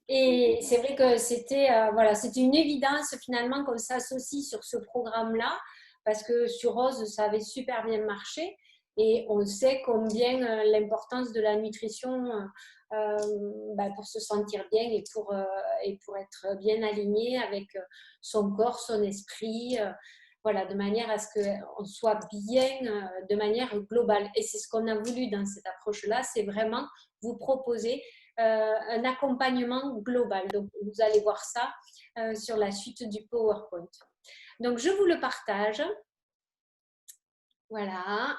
Et c'est vrai que c'était voilà, c'était une évidence finalement qu'on s'associe sur ce programme-là, parce que sur Rose, ça avait super bien marché. Et on sait combien l'importance de la nutrition pour se sentir bien et pour être bien aligné avec son corps, son esprit, voilà, de manière à ce qu'on soit bien de manière globale. Et c'est ce qu'on a voulu dans cette approche-là, c'est vraiment vous proposer un accompagnement global. Donc, vous allez voir ça sur la suite du PowerPoint. Donc, je vous le partage. Voilà.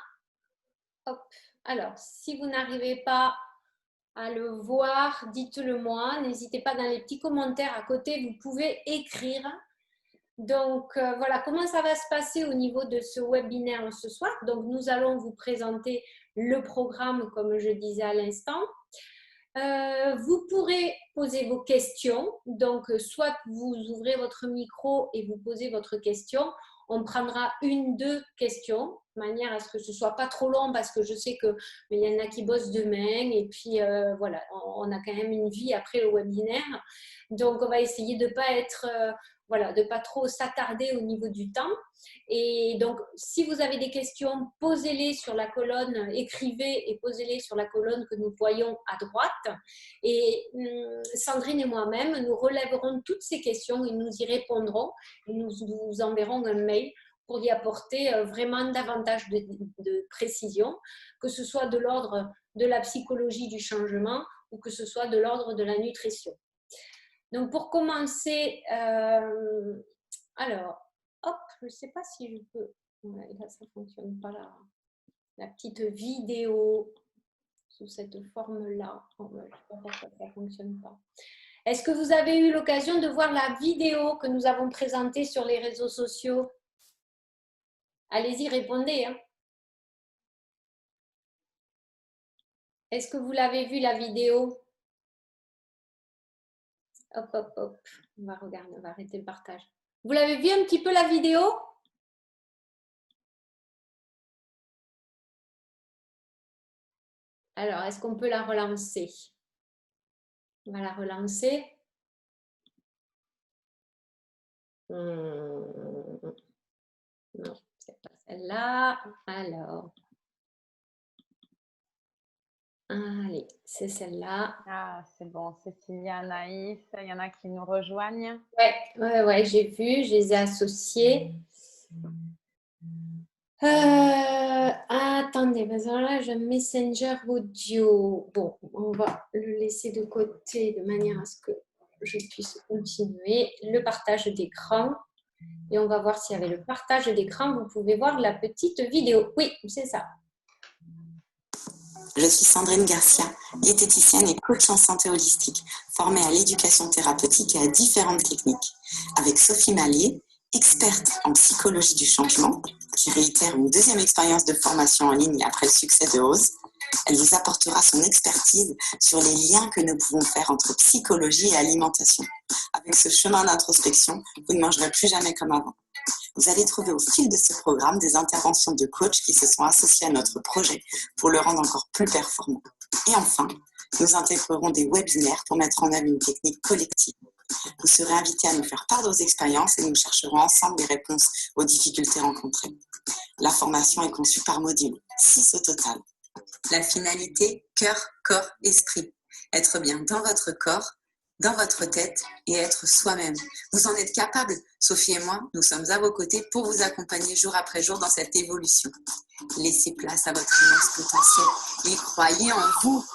Hop. Alors, si vous n'arrivez pas à le voir, dites-le moi. N'hésitez pas dans les petits commentaires à côté, vous pouvez écrire. Donc, voilà comment ça va se passer au niveau de ce webinaire ce soir. Donc, nous allons vous présenter le programme, comme je disais à l'instant. Vous pourrez poser vos questions. Donc, soit vous ouvrez votre micro et vous posez votre question. On prendra une, deux questions, de manière à ce que ce ne soit pas trop long, parce que je sais qu'il y en a qui bossent demain. Et puis, voilà, on a quand même une vie après le webinaire. Donc, on va essayer de ne pas être... voilà, de ne pas trop s'attarder au niveau du temps. Et donc, si vous avez des questions, posez-les sur la colonne, écrivez et posez-les sur la colonne que nous voyons à droite. Et Sandrine et moi-même, nous relèverons toutes ces questions et nous y répondrons. Et nous vous enverrons un mail pour y apporter vraiment davantage de précision, que ce soit de l'ordre de la psychologie du changement ou que ce soit de l'ordre de la nutrition. Donc, pour commencer, alors, hop, je ne sais pas si je peux. Ouais, là, ça ne fonctionne pas, la petite vidéo sous cette forme-là. Oh, je ne sais pas pourquoi ça ne fonctionne pas. Est-ce que vous avez eu l'occasion de voir la vidéo que nous avons présentée sur les réseaux sociaux? Allez-y, répondez. Hein. Est-ce que vous l'avez vu, la vidéo? Hop, hop, hop. On va regarder, on va arrêter le partage. Vous l'avez vu un petit peu, la vidéo? Alors, est-ce qu'on peut la relancer? On va la relancer. Non, c'est pas celle-là. Alors, allez, c'est celle-là. Ah, c'est bon, Cécilia, Anaïs, il y en a qui nous rejoignent. Ouais, j'ai vu, je les ai associés. Attendez, parce que là, j'ai un messenger audio. Bon, on va le laisser de côté de manière à ce que je puisse continuer le partage d'écran. Et on va voir si avec le partage d'écran, vous pouvez voir la petite vidéo. Oui, c'est ça. Je suis Sandrine Garcia, diététicienne et coach en santé holistique, formée à l'éducation thérapeutique et à différentes techniques. Avec Sophie Mallier, experte en psychologie du changement, qui réitère une deuxième expérience de formation en ligne après le succès de Rose, elle vous apportera son expertise sur les liens que nous pouvons faire entre psychologie et alimentation. Avec ce chemin d'introspection, vous ne mangerez plus jamais comme avant. Vous allez trouver au fil de ce programme des interventions de coachs qui se sont associés à notre projet pour le rendre encore plus performant. Et enfin, nous intégrerons des webinaires pour mettre en œuvre une technique collective. Vous serez invités à nous faire part de vos expériences et nous chercherons ensemble des réponses aux difficultés rencontrées. La formation est conçue par module, 6 au total. La finalité, cœur, corps, esprit. Être bien dans votre corps, dans votre tête et être soi-même. Vous en êtes capable. Sophie et moi, nous sommes à vos côtés pour vous accompagner jour après jour dans cette évolution. Laissez place à votre immense potentiel et croyez en vous.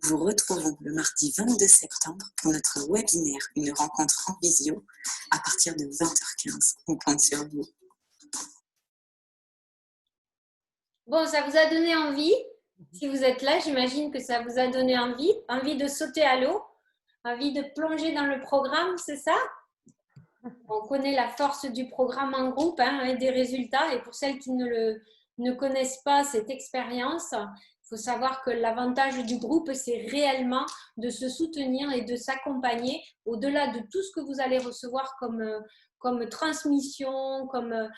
Nous vous retrouvons le mardi 22 septembre pour notre webinaire, une rencontre en visio à partir de 20h15. On compte sur vous. Bon, ça vous a donné envie? Si vous êtes là, j'imagine que ça vous a donné envie de sauter à l'eau, envie de plonger dans le programme, c'est ça? On connaît la force du programme en groupe et des résultats. Et pour celles qui ne connaissent pas cette expérience, il faut savoir que l'avantage du groupe, c'est réellement de se soutenir et de s'accompagner au-delà de tout ce que vous allez recevoir comme transmission, comme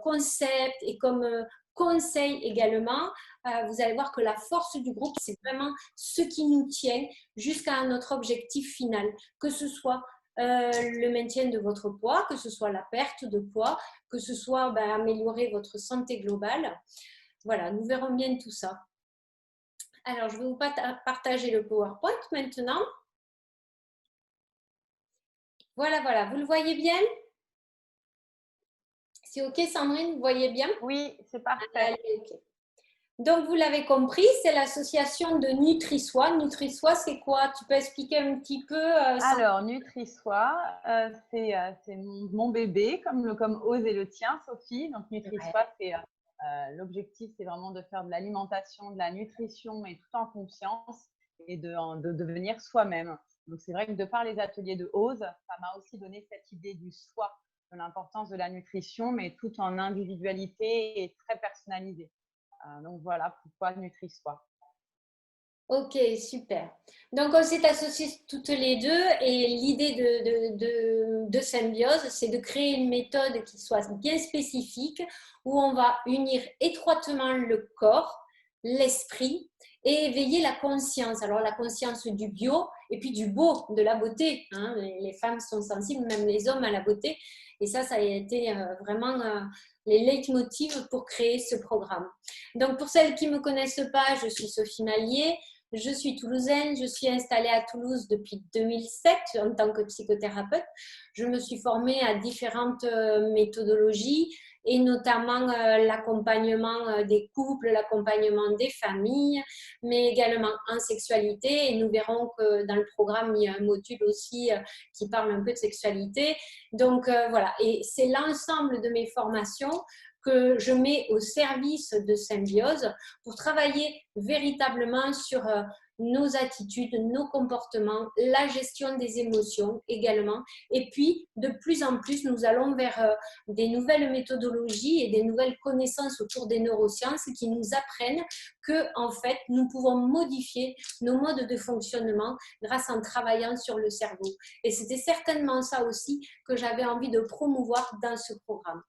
concept et comme conseils également. Vous allez voir que la force du groupe, c'est vraiment ce qui nous tient jusqu'à notre objectif final, que ce soit le maintien de votre poids, que ce soit la perte de poids, que ce soit améliorer votre santé globale. Voilà, nous verrons bien tout ça. Alors, je vais vous partager le PowerPoint maintenant. Voilà, voilà. Vous le voyez bien? C'est OK, Sandrine? Vous voyez bien? Oui, c'est parfait. Allez, OK. Donc, vous l'avez compris, c'est l'association de NutriSoi. NutriSoi, c'est quoi? Tu peux expliquer un petit peu Alors, NutriSoi, c'est mon bébé, comme Ose et le tien, Sophie. Donc, NutriSoi, c'est l'objectif, c'est vraiment de faire de l'alimentation, de la nutrition, et tout en conscience et de devenir soi-même. Donc, c'est vrai que de par les ateliers de Ose, ça m'a aussi donné cette idée du soi, de l'importance de la nutrition, mais tout en individualité et très personnalisé. Donc, voilà pourquoi NutriSoi. Ok, super. Donc, on s'est associés toutes les deux et l'idée de Symbiose, c'est de créer une méthode qui soit bien spécifique où on va unir étroitement le corps, l'esprit et éveiller la conscience. Alors, la conscience du bio et puis du beau, de la beauté. Hein. Les femmes sont sensibles, même les hommes, à la beauté. Et ça a été vraiment les leitmotivs pour créer ce programme. Donc, pour celles qui ne me connaissent pas, je suis Sophie Mallier. Je suis toulousaine, je suis installée à Toulouse depuis 2007 en tant que psychothérapeute. Je me suis formée à différentes méthodologies et notamment l'accompagnement des couples, l'accompagnement des familles, mais également en sexualité. Et nous verrons que dans le programme, il y a un module aussi qui parle un peu de sexualité. Donc voilà, et c'est l'ensemble de mes formations que je mets au service de Symbiose pour travailler véritablement sur nos attitudes, nos comportements, la gestion des émotions également. Et puis, de plus en plus, nous allons vers des nouvelles méthodologies et des nouvelles connaissances autour des neurosciences qui nous apprennent que, en fait, nous pouvons modifier nos modes de fonctionnement grâce en travaillant sur le cerveau. Et c'était certainement ça aussi que j'avais envie de promouvoir dans ce programme.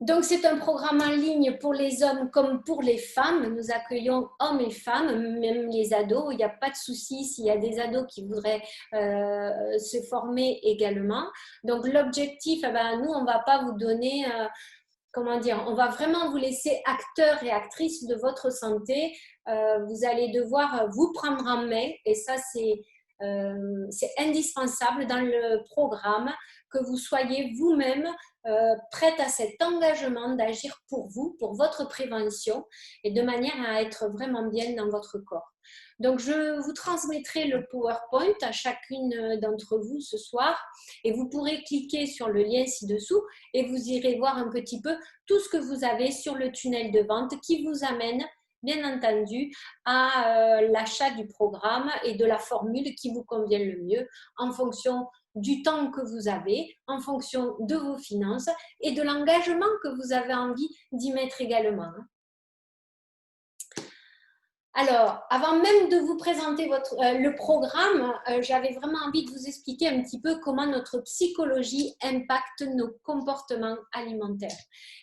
Donc, c'est un programme en ligne pour les hommes comme pour les femmes. Nous accueillons hommes et femmes, même les ados. Il n'y a pas de souci s'il y a des ados qui voudraient se former également. Donc, l'objectif, nous, on ne va pas vous donner, comment dire, on va vraiment vous laisser acteurs et actrices de votre santé. Vous allez devoir vous prendre en main et ça, c'est indispensable dans le programme, que vous soyez vous-même prête à cet engagement d'agir pour vous, pour votre prévention et de manière à être vraiment bien dans votre corps. Donc, je vous transmettrai le PowerPoint à chacune d'entre vous ce soir et vous pourrez cliquer sur le lien ci-dessous et vous irez voir un petit peu tout ce que vous avez sur le tunnel de vente qui vous amène bien entendu à l'achat du programme et de la formule qui vous convient le mieux en fonction du temps que vous avez, en fonction de vos finances et de l'engagement que vous avez envie d'y mettre également. Alors, avant même de vous présenter le programme, j'avais vraiment envie de vous expliquer un petit peu comment notre psychologie impacte nos comportements alimentaires.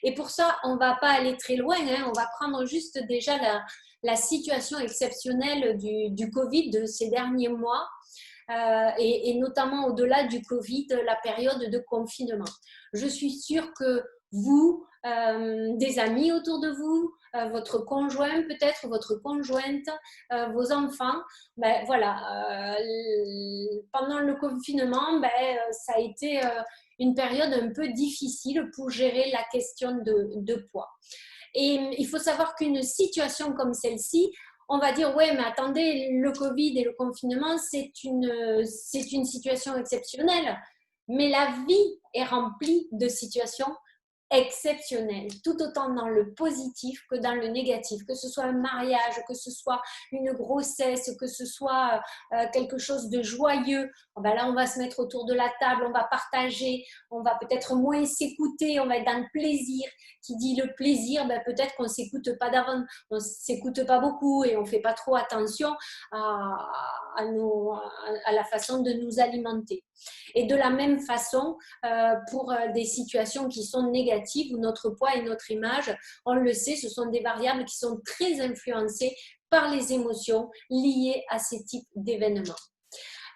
Et pour ça, on ne va pas aller très loin, hein, on va prendre juste déjà la situation exceptionnelle du Covid de ces derniers mois. Et notamment au-delà du Covid, la période de confinement. Je suis sûre que vous, des amis autour de vous, votre conjoint peut-être, votre conjointe, vos enfants, voilà, pendant le confinement, ça a été une période un peu difficile pour gérer la question de poids. Et il faut savoir qu'une situation comme celle-ci, on va dire, ouais, mais attendez, le Covid et le confinement, c'est une situation exceptionnelle. Mais la vie est remplie de situations exceptionnelles, tout autant dans le positif que dans le négatif, que ce soit un mariage, que ce soit une grossesse, que ce soit quelque chose de joyeux. Là, on va se mettre autour de la table, on va partager, on va peut-être moins s'écouter, on va être dans le plaisir. Qui dit le plaisir, peut-être qu'on ne s'écoute pas d'avant, on ne s'écoute pas beaucoup et on ne fait pas trop attention à la façon de nous alimenter. Et de la même façon, pour des situations qui sont négatives, négative où notre poids et notre image, on le sait, ce sont des variables qui sont très influencées par les émotions liées à ces types d'événements.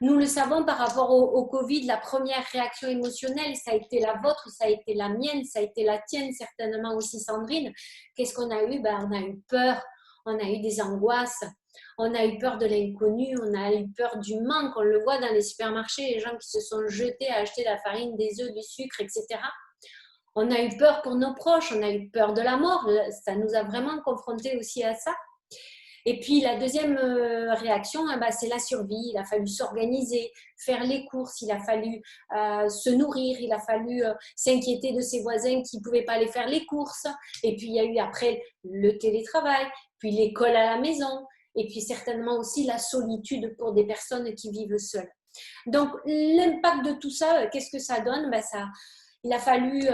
Nous le savons par rapport au Covid, la première réaction émotionnelle, ça a été la vôtre, ça a été la mienne, ça a été la tienne, certainement aussi Sandrine. Qu'est-ce qu'on a eu? On a eu peur, on a eu des angoisses, on a eu peur de l'inconnu, on a eu peur du manque. On le voit dans les supermarchés, les gens qui se sont jetés à acheter de la farine, des œufs, du sucre, etc. On a eu peur pour nos proches, on a eu peur de la mort. Ça nous a vraiment confrontés aussi à ça. Et puis la deuxième réaction, c'est la survie. Il a fallu s'organiser, faire les courses, il a fallu se nourrir, il a fallu s'inquiéter de ses voisins qui ne pouvaient pas aller faire les courses. Et puis il y a eu après le télétravail, puis l'école à la maison, et puis certainement aussi la solitude pour des personnes qui vivent seules. Donc l'impact de tout ça, qu'est-ce que ça donne? Il a fallu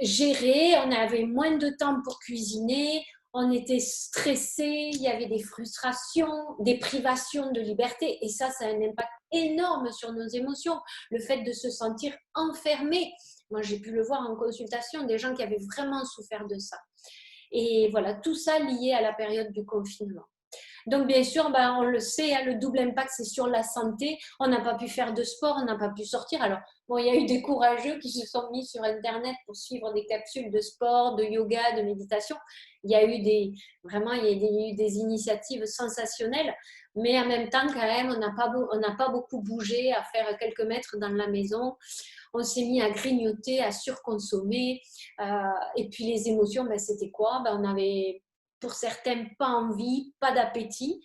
gérer, on avait moins de temps pour cuisiner, on était stressé, il y avait des frustrations, des privations de liberté et ça a un impact énorme sur nos émotions. Le fait de se sentir enfermé, moi j'ai pu le voir en consultation, des gens qui avaient vraiment souffert de ça. Et voilà, tout ça lié à la période du confinement. Donc, bien sûr, on le sait, le double impact, c'est sur la santé. On n'a pas pu faire de sport, on n'a pas pu sortir. Alors, il y a eu des courageux qui se sont mis sur Internet pour suivre des capsules de sport, de yoga, de méditation. Il y a eu des initiatives sensationnelles. Mais en même temps, quand même, on n'a pas beaucoup bougé à faire quelques mètres dans la maison. On s'est mis à grignoter, à surconsommer. Et puis, les émotions, c'était quoi? On avait... Pour certains, pas envie, pas d'appétit.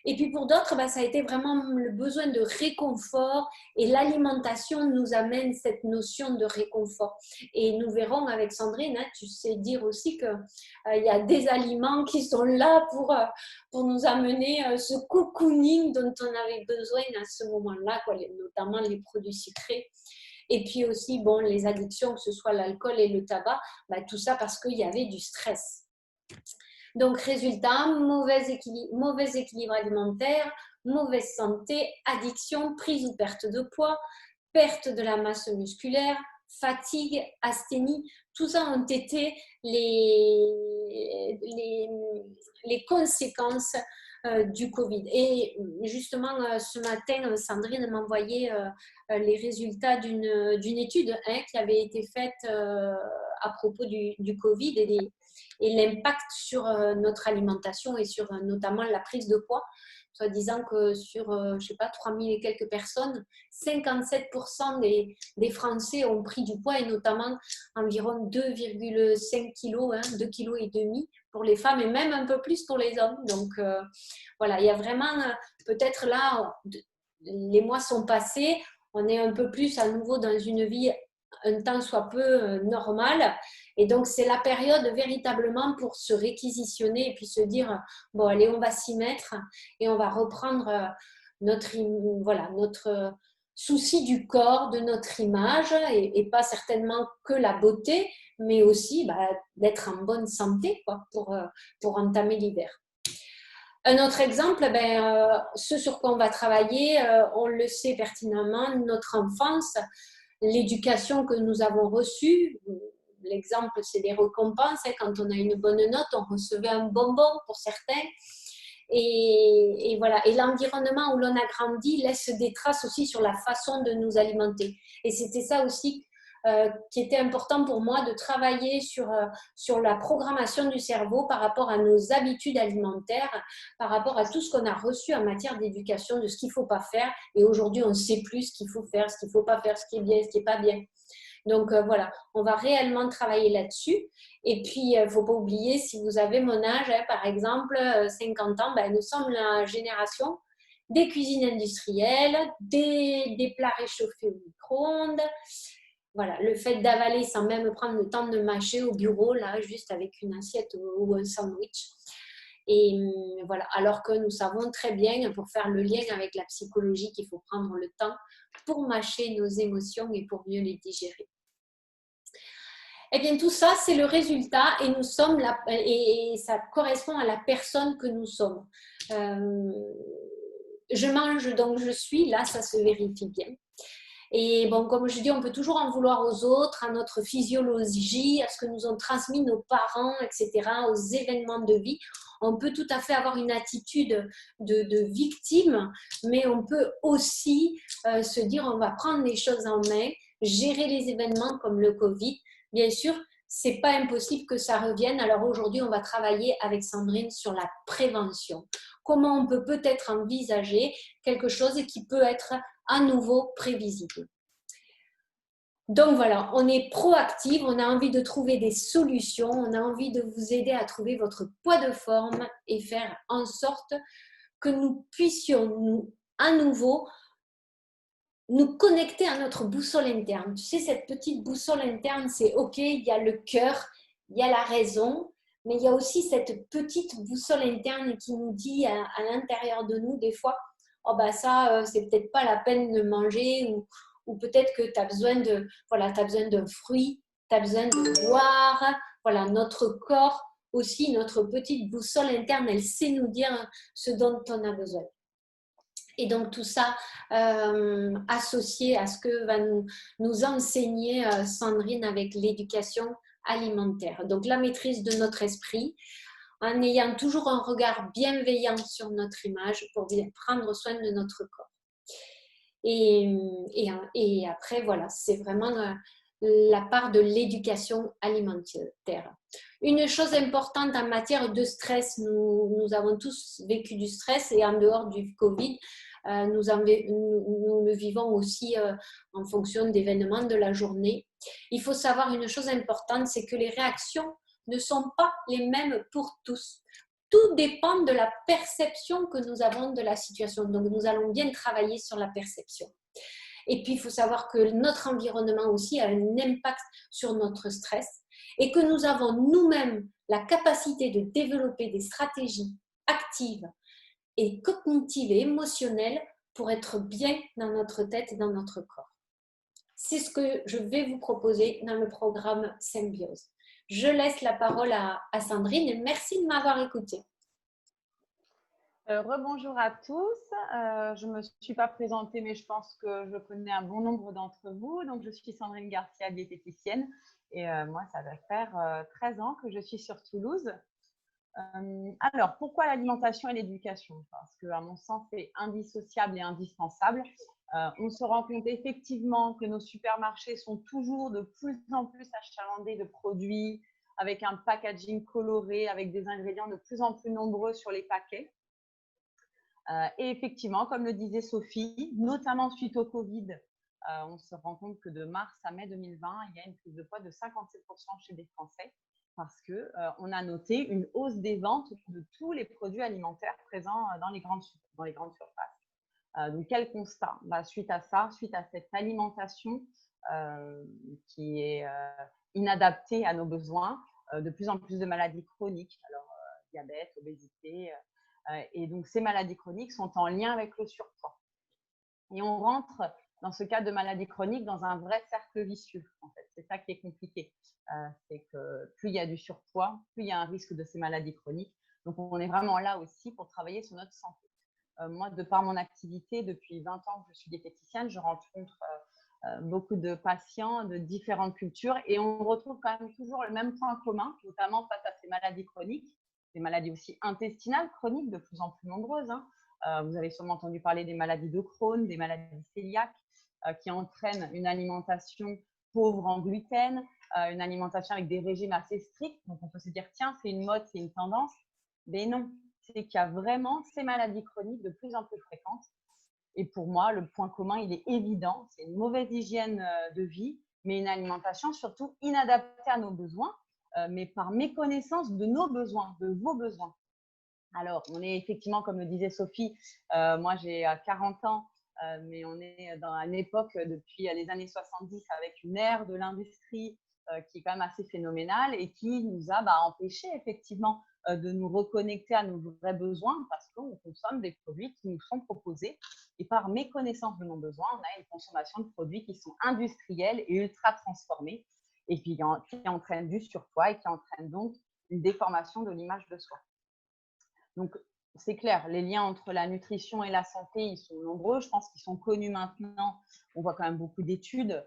Et puis pour d'autres, ça a été vraiment le besoin de réconfort et l'alimentation nous amène cette notion de réconfort. Et nous verrons avec Sandrine, tu sais dire aussi qu'il y a des aliments qui sont là pour nous amener ce cocooning dont on avait besoin à ce moment-là, notamment les produits sucrés. Et puis aussi, les addictions, que ce soit l'alcool et le tabac, tout ça parce qu'il y avait du stress. Donc, résultat, mauvais équilibre alimentaire, mauvaise santé, addiction, prise ou perte de poids, perte de la masse musculaire, fatigue, asthénie. Tout ça ont été les conséquences du Covid. Et justement, ce matin, Sandrine m'envoyait les résultats d'une étude qui avait été faite à propos du Covid et l'impact sur notre alimentation et sur notamment la prise de poids, soit disant que sur, 3000 et quelques personnes, 57% des Français ont pris du poids et notamment environ 2,5 kg, 2,5 kg pour les femmes et même un peu plus pour les hommes. Donc voilà, il y a vraiment peut-être là, les mois sont passés, on est un peu plus à nouveau dans une vie un temps soit peu normal. Et donc, c'est la période véritablement pour se réquisitionner et puis se dire, allez, on va s'y mettre et on va reprendre notre souci du corps, de notre image et pas certainement que la beauté, mais aussi d'être en bonne santé pour entamer l'hiver. Un autre exemple, ce sur quoi on va travailler, on le sait pertinemment, notre enfance, l'éducation que nous avons reçue. L'exemple, c'est des récompenses. Quand on a une bonne note, on recevait un bonbon pour certains. Et voilà. Et l'environnement où l'on a grandi laisse des traces aussi sur la façon de nous alimenter. Et c'était ça aussi qui était important pour moi de travailler sur la programmation du cerveau par rapport à nos habitudes alimentaires, par rapport à tout ce qu'on a reçu en matière d'éducation, de ce qu'il ne faut pas faire. Et aujourd'hui, on ne sait plus ce qu'il faut faire, ce qu'il ne faut pas faire, ce qui est bien, ce qui n'est pas bien. Donc voilà, on va réellement travailler là-dessus. Et puis, il ne faut pas oublier, si vous avez mon âge, par exemple, 50 ans, nous sommes la génération des cuisines industrielles, des plats réchauffés au micro-ondes. Voilà, le fait d'avaler sans même prendre le temps de mâcher au bureau, là, juste avec une assiette ou un sandwich. Et voilà, alors que nous savons très bien, pour faire le lien avec la psychologie, qu'il faut prendre le temps pour mâcher nos émotions et pour mieux les digérer. Eh bien, tout ça, c'est le résultat et nous sommes là, et ça correspond à la personne que nous sommes. Je mange, donc je suis, là, ça se vérifie bien. Et bon, comme je dis, on peut toujours en vouloir aux autres, à notre physiologie, à ce que nous ont transmis nos parents, etc., aux événements de vie. On peut tout à fait avoir une attitude de victime, mais on peut aussi se dire on va prendre les choses en main, gérer les événements comme le Covid. Bien sûr, c'est pas impossible que ça revienne. Alors aujourd'hui, on va travailler avec Sandrine sur la prévention. Comment on peut peut-être envisager quelque chose qui peut être à nouveau prévisible. Donc voilà, on est proactif, on a envie de trouver des solutions, on a envie de vous aider à trouver votre poids de forme et faire en sorte que nous puissions à nouveau nous connecter à notre boussole interne. Tu sais, cette petite boussole interne, c'est OK, il y a le cœur, il y a la raison, mais il y a aussi cette petite boussole interne qui nous dit à l'intérieur de nous, des fois, oh bah ça, c'est peut-être pas la peine de manger, ou peut-être que tu as besoin de, voilà, tu as besoin d'un fruit, tu as besoin de boire. Voilà, notre corps aussi, notre petite boussole interne, elle sait nous dire ce dont on a besoin. Et donc tout ça associé à ce que va nous enseigner Sandrine avec l'éducation alimentaire. Donc la maîtrise de notre esprit, en ayant toujours un regard bienveillant sur notre image pour bien prendre soin de notre corps. Et après, voilà, c'est vraiment la part de l'éducation alimentaire. Une chose importante en matière de stress, nous avons tous vécu du stress et en dehors du Covid, nous le vivons aussi en fonction d'événements de la journée. Il faut savoir une chose importante, c'est que les réactions ne sont pas les mêmes pour tous. Tout dépend de la perception que nous avons de la situation. Donc, nous allons bien travailler sur la perception. Et puis, il faut savoir que notre environnement aussi a un impact sur notre stress et que nous avons nous-mêmes la capacité de développer des stratégies actives et cognitives et émotionnelles pour être bien dans notre tête et dans notre corps. C'est ce que je vais vous proposer dans le programme Symbiose. Je laisse la parole à Sandrine et merci de m'avoir écoutée. Rebonjour à tous. Je ne me suis pas présentée, mais je pense que je connais un bon nombre d'entre vous. Donc, je suis Sandrine Garcia, diététicienne. Et moi, ça va faire 13 ans que je suis sur Toulouse. Alors, pourquoi l'alimentation et l'éducation? Parce qu'à mon sens, c'est indissociable et indispensable. On se rend compte effectivement que nos supermarchés sont toujours de plus en plus achalandés de produits, avec un packaging coloré, avec des ingrédients de plus en plus nombreux sur les paquets. Et effectivement, comme le disait Sophie, notamment suite au Covid, on se rend compte que de mars à mai 2020, il y a une prise de poids de 57% chez les Français parce qu'on a noté une hausse des ventes de tous les produits alimentaires présents dans les grandes surfaces. Donc, quel constat? Suite à ça, suite à cette alimentation qui est inadaptée à nos besoins, de plus en plus de maladies chroniques, alors diabète, obésité, et donc ces maladies chroniques sont en lien avec le surpoids. Et on rentre dans ce cas de maladie chronique dans un vrai cercle vicieux. En fait, c'est ça qui est compliqué. C'est que plus il y a du surpoids, plus il y a un risque de ces maladies chroniques. Donc, on est vraiment là aussi pour travailler sur notre santé. Moi, de par mon activité, depuis 20 ans que je suis diététicienne, je rencontre beaucoup de patients de différentes cultures et on retrouve quand même toujours le même point commun, notamment face à ces maladies chroniques, des maladies aussi intestinales chroniques de plus en plus nombreuses. Vous avez sûrement entendu parler des maladies de Crohn, des maladies cœliaques qui entraînent une alimentation pauvre en gluten, une alimentation avec des régimes assez stricts. Donc, on peut se dire, tiens, c'est une mode, c'est une tendance. Mais non, c'est qu'il y a vraiment ces maladies chroniques de plus en plus fréquentes. Et pour moi, le point commun, il est évident. C'est une mauvaise hygiène de vie, mais une alimentation surtout inadaptée à nos besoins, mais par méconnaissance de nos besoins, de vos besoins. Alors, on est effectivement, comme le disait Sophie, moi j'ai 40 ans, mais on est dans une époque depuis les années 70 avec une ère de l'industrie qui est quand même assez phénoménale et qui nous a empêché effectivement de nous reconnecter à nos vrais besoins parce qu'on consomme des produits qui nous sont proposés et par méconnaissance de nos besoins, on a une consommation de produits qui sont industriels et ultra transformés et puis qui entraînent du surpoids et qui entraînent donc une déformation de l'image de soi. Donc, c'est clair, les liens entre la nutrition et la santé, ils sont nombreux. Je pense qu'ils sont connus maintenant. On voit quand même beaucoup d'études,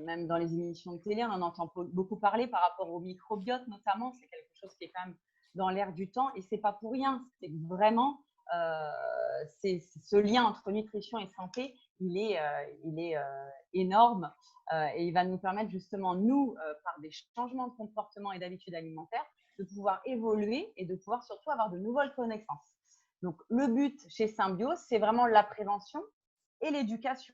même dans les émissions de télé, on en entend beaucoup parler par rapport au microbiote notamment. C'est quelque chose qui est quand même dans l'air du temps et c'est pas pour rien. C'est que vraiment, ce lien entre nutrition et santé, il est énorme et il va nous permettre justement, nous, par des changements de comportement et d'habitudes alimentaires, de pouvoir évoluer et de pouvoir surtout avoir de nouvelles connaissances. Donc, le but chez Symbiose, c'est vraiment la prévention et l'éducation.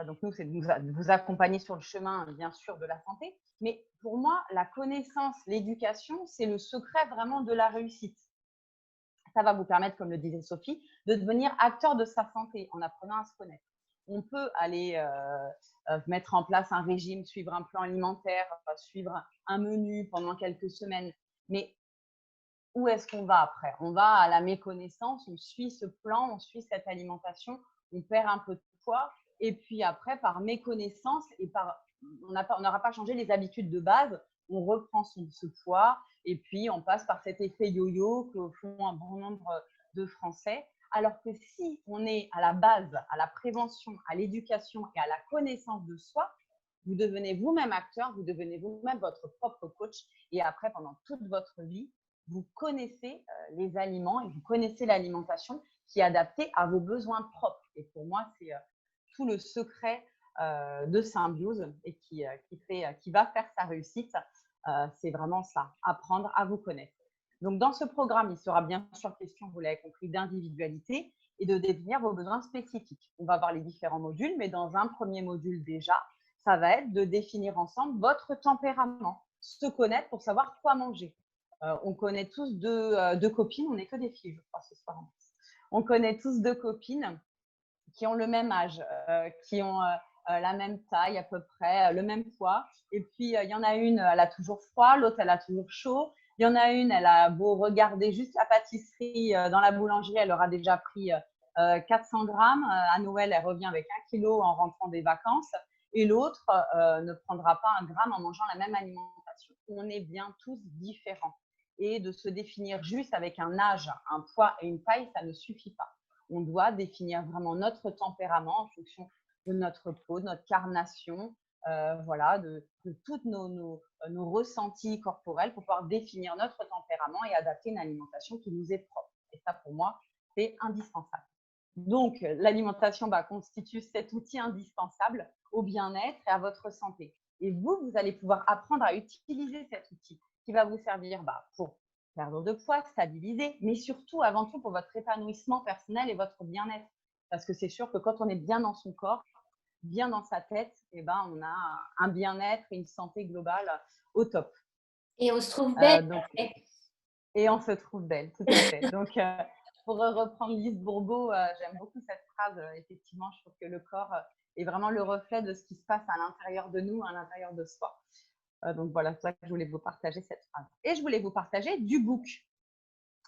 Donc nous, c'est de vous accompagner sur le chemin, bien sûr, de la santé. Mais pour moi, la connaissance, l'éducation, c'est le secret vraiment de la réussite. Ça va vous permettre, comme le disait Sophie, de devenir acteur de sa santé en apprenant à se connaître. On peut aller mettre en place un régime, suivre un plan alimentaire, suivre un menu pendant quelques semaines. Mais où est-ce qu'on va après? On va à la méconnaissance, on suit ce plan, on suit cette alimentation, on perd un peu de poids. Et puis après, par méconnaissance, on n'aura pas changé les habitudes de base, on reprend ce poids et puis on passe par cet effet yo-yo que font un bon nombre de Français. Alors que si on est à la base, à la prévention, à l'éducation et à la connaissance de soi, vous devenez vous-même acteur, vous devenez vous-même votre propre coach. Et après, pendant toute votre vie, vous connaissez les aliments et vous connaissez l'alimentation qui est adaptée à vos besoins propres. Et pour moi, c'est tout le secret de Symbiose et qui va faire sa réussite. C'est vraiment ça, apprendre à vous connaître. Donc, dans ce programme, il sera bien sûr question, vous l'avez compris, d'individualité et de définir vos besoins spécifiques. On va voir les différents modules, mais dans un premier module déjà, ça va être de définir ensemble votre tempérament, se connaître pour savoir quoi manger. On connaît tous deux copines, on n'est que des filles, je crois, ce soir. On connaît tous deux copines qui ont le même âge, qui ont la même taille à peu près, le même poids. Et puis, il y en a une, elle a toujours froid, l'autre, elle a toujours chaud. Il y en a une, elle a beau regarder juste la pâtisserie dans la boulangerie, elle aura déjà pris 400 grammes. À Noël, elle revient avec 1 kilo en rentrant des vacances. Et l'autre ne prendra pas 1 gramme en mangeant la même alimentation. On est bien tous différents. Et de se définir juste avec un âge, un poids et une taille, ça ne suffit pas. On doit définir vraiment notre tempérament en fonction de notre peau, de notre carnation, voilà, de tous nos ressentis corporels pour pouvoir définir notre tempérament et adapter une alimentation qui nous est propre. Et ça, pour moi, c'est indispensable. Donc, l'alimentation constitue cet outil indispensable au bien-être et à votre santé. Et vous allez pouvoir apprendre à utiliser cet outil qui va vous servir pour perdre de poids, stabiliser, mais surtout, avant tout, pour votre épanouissement personnel et votre bien-être. Parce que c'est sûr que quand on est bien dans son corps, bien dans sa tête, on a un bien-être et une santé globale au top. Et on se trouve belle. Et on se trouve belle, tout à fait. Donc, pour reprendre Lise Bourbeau, j'aime beaucoup cette phrase. Effectivement, je trouve que le corps est vraiment le reflet de ce qui se passe à l'intérieur de nous, à l'intérieur de soi. Donc voilà, c'est ça que je voulais vous partager cette phrase. Et je voulais vous partager du book.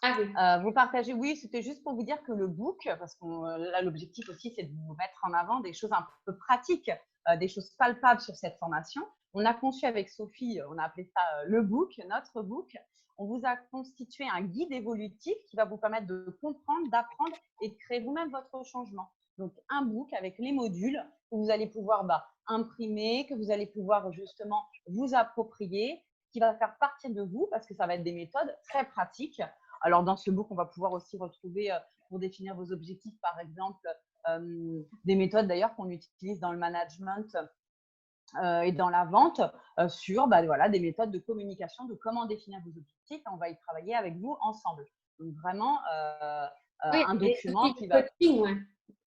Ah oui. Vous partagez, oui, c'était juste pour vous dire que le book, parce que là, l'objectif aussi, c'est de vous mettre en avant des choses un peu pratiques, des choses palpables sur cette formation. On a conçu avec Sophie, on a appelé ça le book, notre book. On vous a constitué un guide évolutif qui va vous permettre de comprendre, d'apprendre et de créer vous-même votre changement. Donc, un book avec les modules que vous allez pouvoir imprimer, que vous allez pouvoir justement vous approprier, qui va faire partie de vous parce que ça va être des méthodes très pratiques. Alors, dans ce book, on va pouvoir aussi retrouver, pour définir vos objectifs, par exemple, des méthodes d'ailleurs qu'on utilise dans le management et dans la vente sur des méthodes de communication, de comment définir vos objectifs. On va y travailler avec vous ensemble. Donc, vraiment, un document qui va…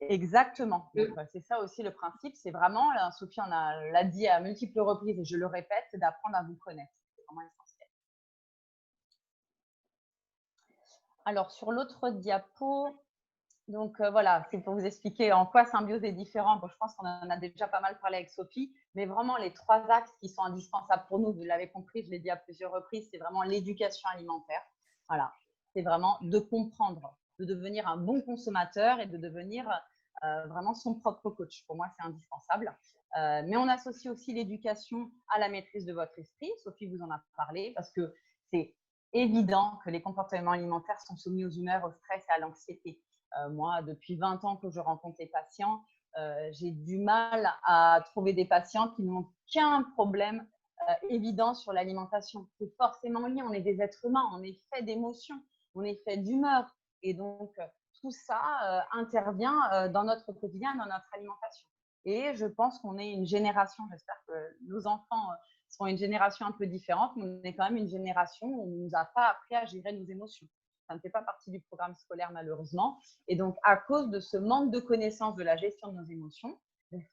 Exactement. C'est ça aussi le principe. C'est vraiment, Sophie l'a dit à multiples reprises et je le répète, c'est d'apprendre à vous connaître. C'est vraiment essentiel. Alors, sur l'autre diapo, donc voilà, c'est pour vous expliquer en quoi Symbiose est différent. Bon, je pense qu'on en a déjà pas mal parlé avec Sophie, mais vraiment les 3 axes qui sont indispensables pour nous, vous l'avez compris, je l'ai dit à plusieurs reprises, c'est vraiment l'éducation alimentaire. Voilà, c'est vraiment de comprendre, de devenir un bon consommateur et de devenir vraiment son propre coach. Pour moi, c'est indispensable. Mais on associe aussi l'éducation à la maîtrise de votre esprit. Sophie vous en a parlé parce que c'est évident que les comportements alimentaires sont soumis aux humeurs, au stress et à l'anxiété. Moi, depuis 20 ans que je rencontre les patients, j'ai du mal à trouver des patients qui n'ont qu'un problème évident sur l'alimentation. C'est forcément lié, on est des êtres humains, on est fait d'émotions, on est fait d'humeur. Et donc, tout ça intervient dans notre quotidien, dans notre alimentation. Et je pense qu'on est une génération, j'espère que nos enfants seront une génération un peu différente, mais on est quand même une génération où on ne nous a pas appris à gérer nos émotions. Ça ne fait pas partie du programme scolaire malheureusement. Et donc, à cause de ce manque de connaissance de la gestion de nos émotions,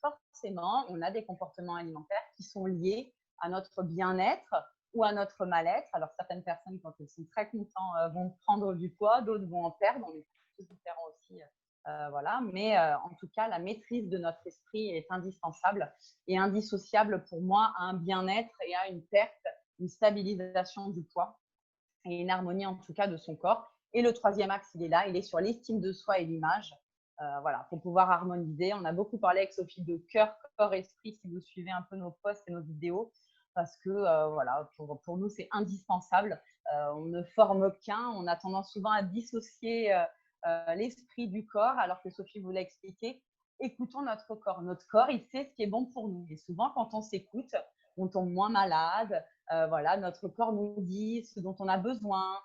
forcément, on a des comportements alimentaires qui sont liés à notre bien-être ou à notre mal-être. Alors, certaines personnes, quand elles sont très contentes, vont prendre du poids, d'autres vont en perdre. On est tous différents aussi. Voilà. Mais en tout cas, la maîtrise de notre esprit est indispensable et indissociable pour moi à un bien-être et à une perte, une stabilisation du poids et une harmonie en tout cas de son corps. Et le troisième axe, il est là, il est sur l'estime de soi et l'image. Voilà, pour pouvoir harmoniser. On a beaucoup parlé avec Sophie de cœur, corps, esprit, si vous suivez un peu nos posts et nos vidéos, parce que voilà, pour nous, c'est indispensable. On ne forme qu'un, on a tendance souvent à dissocier l'esprit du corps, alors que Sophie vous l'a expliqué. Écoutons notre corps. Notre corps, il sait ce qui est bon pour nous. Et souvent, quand on s'écoute, on tombe moins malade. Voilà, notre corps nous dit ce dont on a besoin.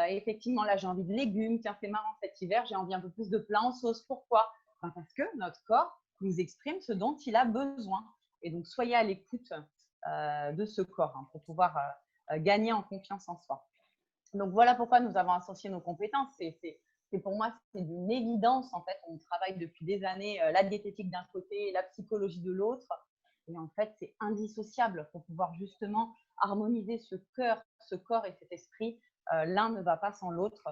Effectivement, là, j'ai envie de légumes. Tiens, c'est marrant, cet hiver, j'ai envie un peu plus de plats en sauce. Pourquoi? Parce que notre corps nous exprime ce dont il a besoin. Et donc, soyez à l'écoute de ce corps pour pouvoir gagner en confiance en soi. Donc, voilà pourquoi nous avons associé nos compétences. Pour moi, c'est d'une évidence. En fait, on travaille depuis des années la diététique d'un côté et la psychologie de l'autre. Et en fait, c'est indissociable pour pouvoir justement harmoniser ce cœur, ce corps et cet esprit. L'un ne va pas sans l'autre.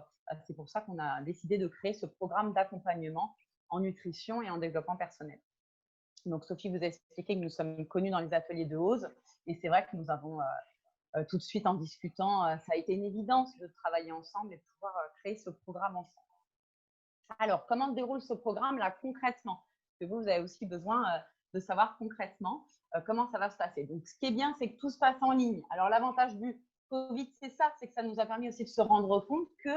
C'est pour ça qu'on a décidé de créer ce programme d'accompagnement en nutrition et en développement personnel. Donc, Sophie vous a expliqué que nous sommes connus dans les ateliers de Ose. Et c'est vrai que nous avons tout de suite, en discutant, ça a été une évidence de travailler ensemble et de pouvoir créer ce programme ensemble. Alors, comment se déroule ce programme-là concrètement? Parce que vous avez aussi besoin de savoir concrètement comment ça va se passer. Donc, ce qui est bien, c'est que tout se passe en ligne. Alors, l'avantage du Covid, c'est ça, c'est que ça nous a permis aussi de se rendre compte que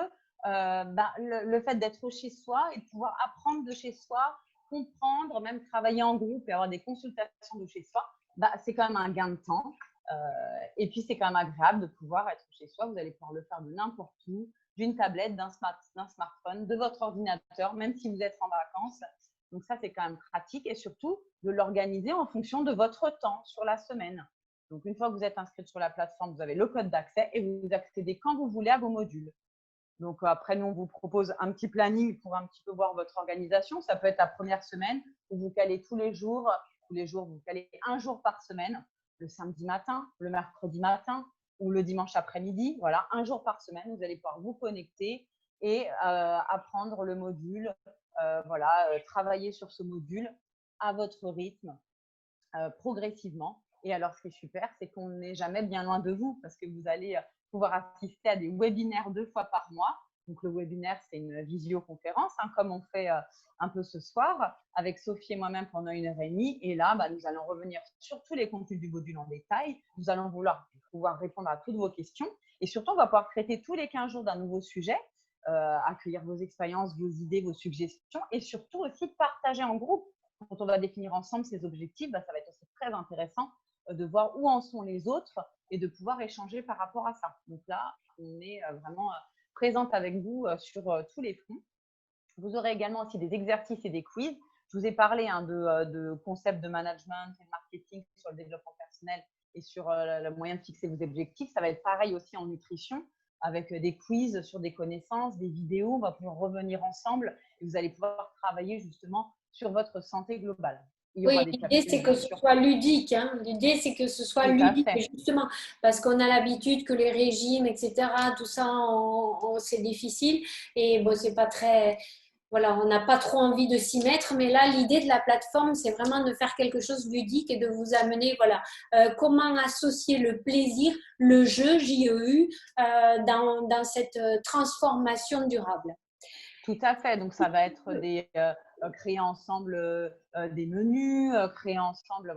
le fait d'être chez soi et de pouvoir apprendre de chez soi, comprendre, même travailler en groupe et avoir des consultations de chez soi, c'est quand même un gain de temps. Et puis, c'est quand même agréable de pouvoir être chez soi. Vous allez pouvoir le faire de n'importe où, d'une tablette, d'un smartphone, de votre ordinateur, même si vous êtes en vacances. Donc ça, c'est quand même pratique et surtout de l'organiser en fonction de votre temps sur la semaine. Donc, une fois que vous êtes inscrit sur la plateforme, vous avez le code d'accès et vous accédez quand vous voulez à vos modules. Donc, après, nous, on vous propose un petit planning pour un petit peu voir votre organisation. Ça peut être la première semaine où vous calez tous les jours, vous calez un jour par semaine, le samedi matin, le mercredi matin ou le dimanche après-midi. Voilà, un jour par semaine, vous allez pouvoir vous connecter et apprendre le module, travailler sur ce module à votre rythme, progressivement. Et alors, ce qui est super, c'est qu'on n'est jamais bien loin de vous parce que vous allez pouvoir assister à des webinaires 2 fois par mois. Donc, le webinaire, c'est une visioconférence, comme on fait un peu ce soir avec Sophie et moi-même pendant 1h30. Et là, nous allons revenir sur tous les contenus du module en détail. Nous allons pouvoir répondre à toutes vos questions. Et surtout, on va pouvoir traiter tous les 15 jours d'un nouveau sujet, accueillir vos expériences, vos idées, vos suggestions et surtout aussi partager en groupe. Quand on va définir ensemble ces objectifs, ça va être aussi très intéressant de voir où en sont les autres et de pouvoir échanger par rapport à ça. Donc là, on est vraiment présente avec vous sur tous les fronts. Vous aurez également aussi des exercices et des quiz. Je vous ai parlé de concepts de management et de marketing sur le développement personnel et sur le moyen de fixer vos objectifs. Ça va être pareil aussi en nutrition avec des quiz sur des connaissances, des vidéos. On va pouvoir revenir ensemble et vous allez pouvoir travailler justement sur votre santé globale. Oui, l'idée, c'est que ce soit ludique. L'idée, c'est que ce soit ludique, justement, parce qu'on a l'habitude que les régimes, etc., tout ça, c'est difficile. Et bon, c'est pas très… Voilà, on n'a pas trop envie de s'y mettre. Mais là, l'idée de la plateforme, c'est vraiment de faire quelque chose de ludique et de vous amener, comment associer le plaisir, le jeu, JEU, dans cette transformation durable. Tout à fait. Donc, ça va être créer ensemble des menus, créer ensemble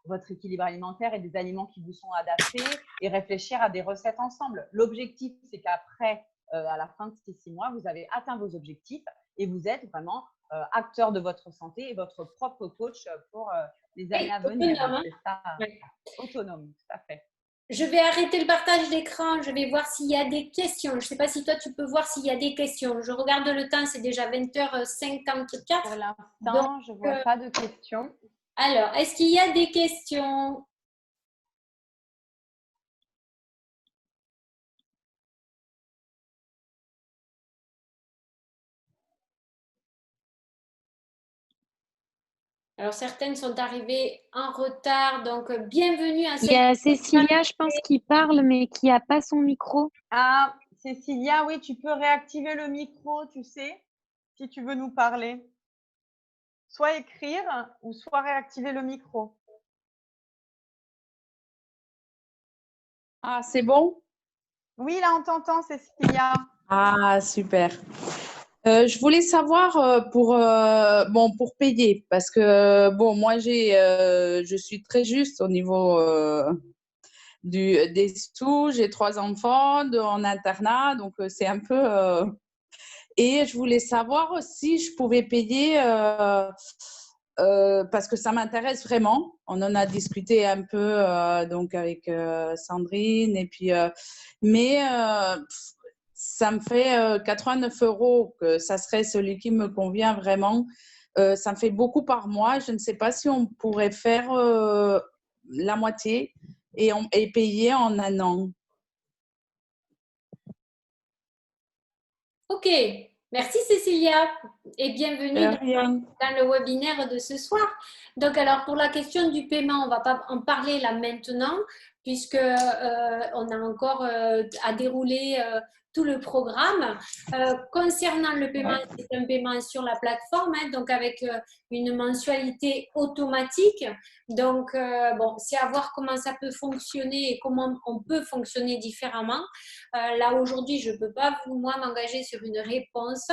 votre équilibre alimentaire et des aliments qui vous sont adaptés et réfléchir à des recettes ensemble. L'objectif, c'est qu'après, à la fin de ces 6 mois, vous avez atteint vos objectifs et vous êtes vraiment acteur de votre santé et votre propre coach pour les années à venir. Autonome, hein. C'est ça, Ouais. autonome, tout à fait. Je vais arrêter le partage d'écran. Je vais voir s'il y a des questions. Je ne sais pas si toi, tu peux voir s'il y a des questions. Je regarde le temps, c'est déjà 20h54. Pour l'instant, Donc, je ne vois pas de questions. Alors, est-ce qu'il y a des questions? Alors, certaines sont arrivées en retard, donc bienvenue à Il y a Cécilia, je pense, qui parle, mais qui n'a pas son micro. Ah, Cécilia, oui, tu peux réactiver le micro, tu sais, si tu veux nous parler. Soit écrire ou soit réactiver le micro. Ah, c'est bon? Oui, là, on t'entend, Cécilia. Ah, super. Je voulais savoir pour payer parce que bon moi je suis très juste au niveau des sous. J'ai 3 enfants en internat, donc c'est un peu et je voulais savoir si je pouvais payer parce que ça m'intéresse vraiment. On en a discuté un peu donc avec Sandrine et puis mais ça me fait 89 € que ça serait celui qui me convient vraiment. Ça me fait beaucoup par mois. Je ne sais pas si on pourrait faire la moitié et payer en un an. Ok, merci Cécilia et bienvenue dans le webinaire de ce soir. Donc, alors pour la question du paiement, on ne va pas en parler là maintenant puisque on a encore à dérouler tout le programme. Concernant le paiement, c'est un paiement sur la plateforme, hein, donc avec une mensualité automatique. Donc, bon, c'est à voir comment ça peut fonctionner et comment on peut fonctionner différemment. Là, aujourd'hui, je ne peux pas, moi, m'engager sur une réponse